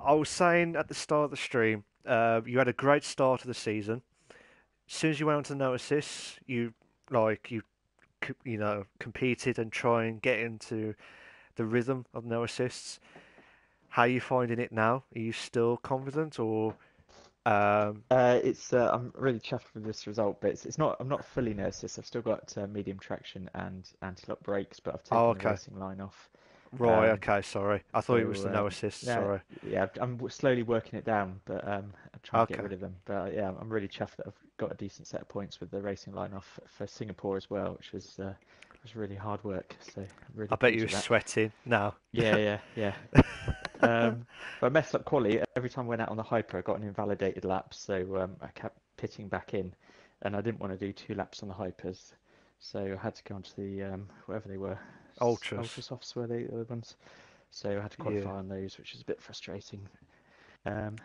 I was saying at the start of the stream, you had a great start of the season. As soon as you went on to no assists, you competed and try and get into the rhythm of no assists. How are you finding it now? Are you still confident, or um, It's I'm really chuffed with this result, but it's not. I'm not fully nervous. I've still got medium traction and anti-lock brakes, but I've oh, taken the okay, racing line off. right, Um, okay, sorry. I thought it was so the no assists. yeah, Sorry. yeah, I'm slowly working it down, but I'm trying to get Okay. rid of them. But yeah, I'm really chuffed that I've got a decent set of points with the racing line off for Singapore as well, which was really hard work. So I'm I really bet you pleased were with that. sweating now. Yeah. But I messed up quali. Every time I went out on the hyper, I got an invalidated lap, so I kept pitting back in, and I didn't want to do 2 laps on the hypers, so I had to go onto the whatever they were, ultra Ultras. softs were they the other ones, so I had to Yeah. qualify on those, which is a bit frustrating. Um,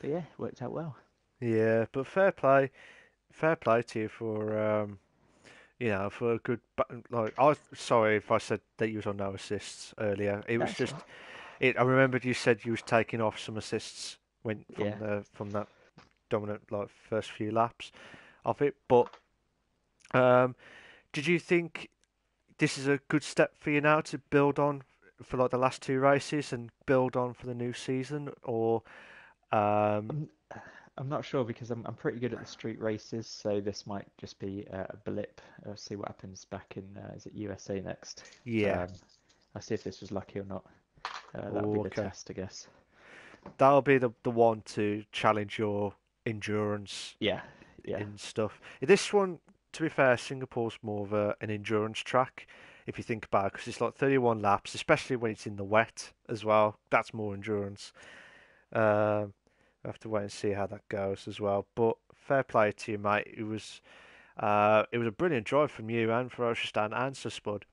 but yeah, it worked out well. Yeah, but fair play to you for for a good. Like, I was sorry if I said that you was on no assists earlier. It was That's all just right. it. I remembered you said you was taking off some assists when Yeah. from that dominant like first few laps of it. But um, did you think this is a good step for you now to build on for like the last 2 races and build on for the new season, or um, I'm I'm not sure because I'm pretty good at the street races, so this might just be a blip. See what happens back in is it USA next? yeah? Um, I'll see if this was lucky or not. That'll be Oh, the okay. test, I guess. That'll be the one to challenge your endurance Yeah, yeah, in stuff. This one, to be fair, Singapore's more of an endurance track if you think about it, because it's like 31 laps, especially when it's in the wet as well. That's more endurance. I have to wait and see how that goes as well. But fair play to you, mate. It was a brilliant drive from you and Ferocious Dan and Sir Spud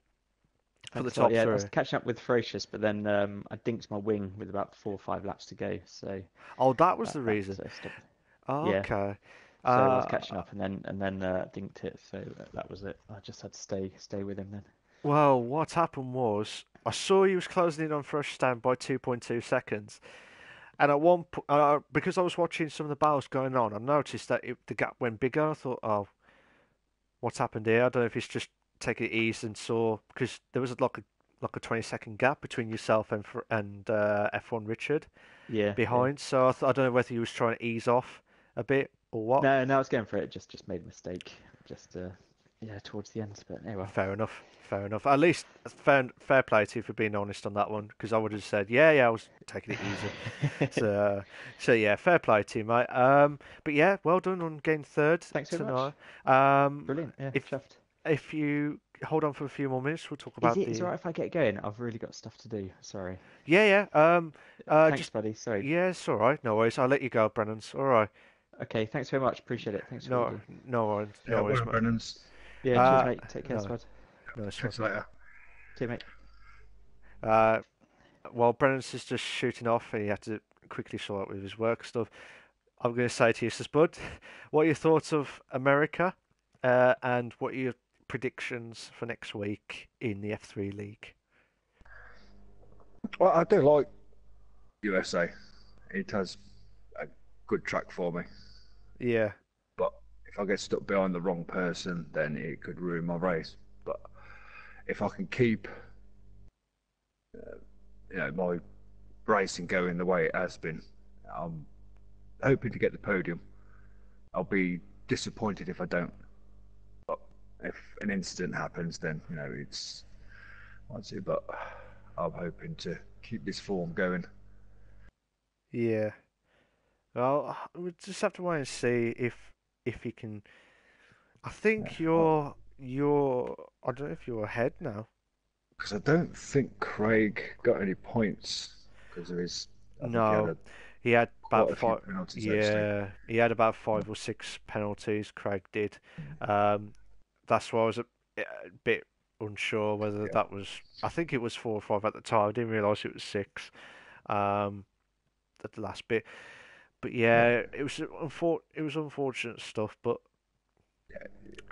for the thanks a lot. top Yeah, I was three. catching up with Ferocious, but then I dinked my wing with about 4 or 5 laps to go, so Oh, that was the that reason. stopped. Yeah, Okay. so I was Uh, catching up, and then dinked it, so that was it. I just had to stay with him then. well, what happened was I saw he was closing in on Ferocious Dan by 2.2 seconds. And at one point, because I was watching some of the battles going on, I noticed that the gap went bigger. I thought, oh, what's happened here? I don't know if it's just taking it easy and saw because there was like a 20-second gap between yourself and F1 Richard Yeah. behind. So I don't know whether he was trying to ease off a bit or what. No, I was going for it. Just made a mistake. Just yeah, towards the end. But anyway. Fair enough. Fair enough. At least fair play to you for being honest on that one, because I would have said, yeah, I was taking it easy. So yeah, fair play to you, mate. But yeah, well done on getting third Thanks very much. tonight. Um, Brilliant. Yeah, if chuffed. if you hold on for a few more minutes, we'll talk Is about it is it the alright if I get going? I've really got stuff to do. Sorry. yeah. Thanks, Just buddy. Sorry. yeah, it's all right. No worries. I'll let you go, Brennan's. All right. Okay, thanks very much. Appreciate it. Thanks for what No, you do. no worries, Yeah, no one worries, of mate. Brennan's. Yeah, cheers, Uh, mate. Take care, no, Spud. nice one. Catch you later. See you, mate. Uh, Well, Brennan's is just shooting off, and he had to quickly sort out with his work stuff. I'm going to say to you, Spud, what are your thoughts of America, and what are your predictions for next week in the F3 League? Well, I do like USA. It has a good track for me. Yeah, But if I get stuck behind the wrong person, then it could ruin my race. But if I can keep, my racing going the way it has been, I'm hoping to get the podium. I'll be disappointed if I don't. But if an incident happens, then it's what's it. But I'm hoping to keep this form going. yeah. Well, we'll just have to wait and see if he can I think you're. I don't know if you're ahead now. Because I don't think Craig got any points because of his. I think he had No, he had about quite a few five. penalties actually. Yeah, he had about 5 or 6 penalties. Craig did. Um, that's why I was a bit unsure whether Yeah, that was. I think it was 4 or 5 at the time. I didn't realise it was 6. Um, at the last bit, but yeah, yeah, it was unfortunate stuff. But yeah.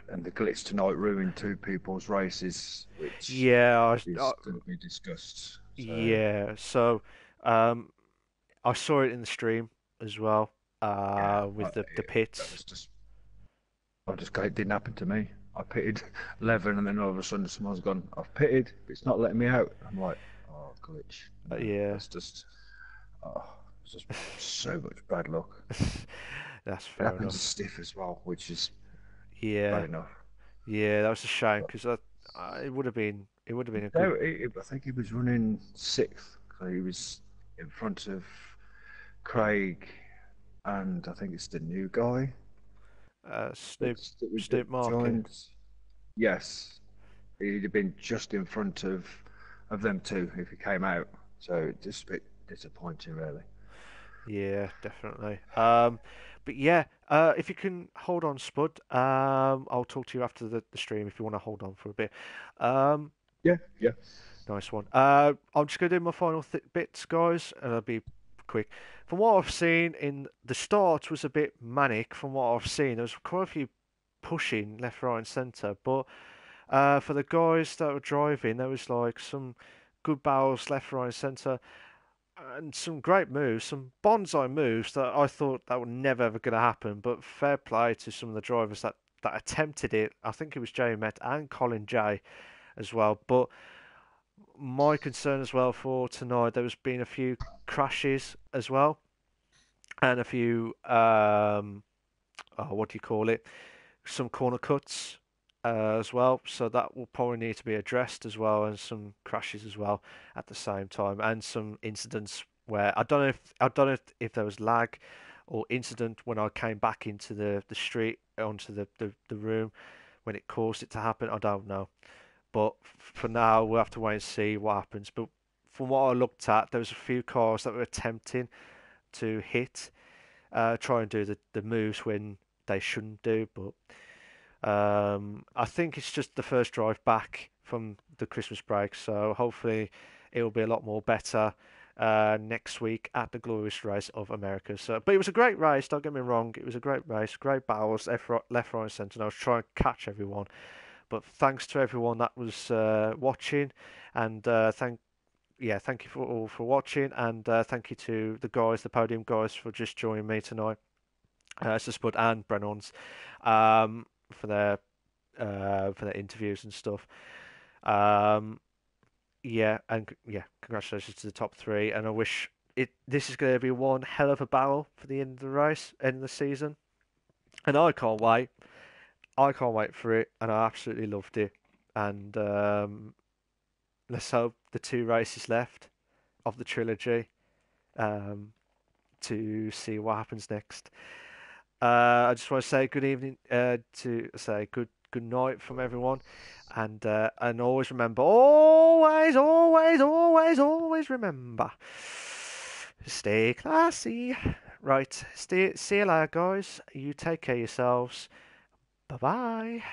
And the glitch tonight ruined two people's races, which yeah, is going to be discussed. So yeah. So, um, I saw it in the stream as well. yeah, With the that pits. was just. It didn't happen to me. I pitted 11, and then all of a sudden someone's gone. I've pitted, but it's not letting me out. I'm like, oh, glitch. No, Yeah, that's just. Oh, it's just so much bad luck. that's It fair happens enough. stiff as well, which is Yeah, bad enough. yeah, that was a shame But because it would have been a good no, I think he was running sixth. So he was in front of Craig, and I think it's the new guy that Snoop Market. joined. Yes, he'd have been just in front of them two if he came out. So just a bit disappointing, really. Yeah, definitely. But yeah, if you can hold on, Spud, I'll talk to you after the stream if you want to hold on for a bit. Um, Yeah, yeah, Nice one. I'm just going to do my final bits, guys, and I'll be quick. From what I've seen in the start was a bit manic. From what I've seen, there was quite a few pushing left, right, and centre. But for the guys that were driving, there was like some good battles left, right, and centre, and some great moves, some bonsai moves that I thought that were never ever going to happen. But fair play to some of the drivers that attempted it. I think it was Jay Met and Colin J as well. But my concern as well for tonight, there was been a few crashes as well, and a few what do you call it? Some corner cuts as well. So that will probably need to be addressed as well, and some crashes as well at the same time, and some incidents where I don't know if there was lag or incident when I came back into the street onto the room when it caused it to happen. I don't know. But for now, we'll have to wait and see what happens. But from what I looked at, there was a few cars that were attempting to try and do the moves when they shouldn't do. But I think it's just the first drive back from the Christmas break, so hopefully it will be a lot more better next week at the Glorious Race of America. So, but it was a great race. Don't get me wrong; it was a great race, great battles, left, right, and centre. And I was trying to catch everyone. But thanks to everyone that was watching, and thank you for all for watching, and thank you to the guys, the podium guys, for just joining me tonight, Spud and Brennan's, for their interviews and stuff. Um, congratulations to the top three, and I wish it. This is going to be one hell of a battle for the end of the race, end of the season, and I can't wait. I can't wait for it, and I absolutely loved it. And let's hope the 2 races left of the trilogy um, to see what happens next. I just want to say good evening to say good night from everyone, and always remember, always remember, stay classy. Right, see you later, guys. You take care of yourselves. Bye bye.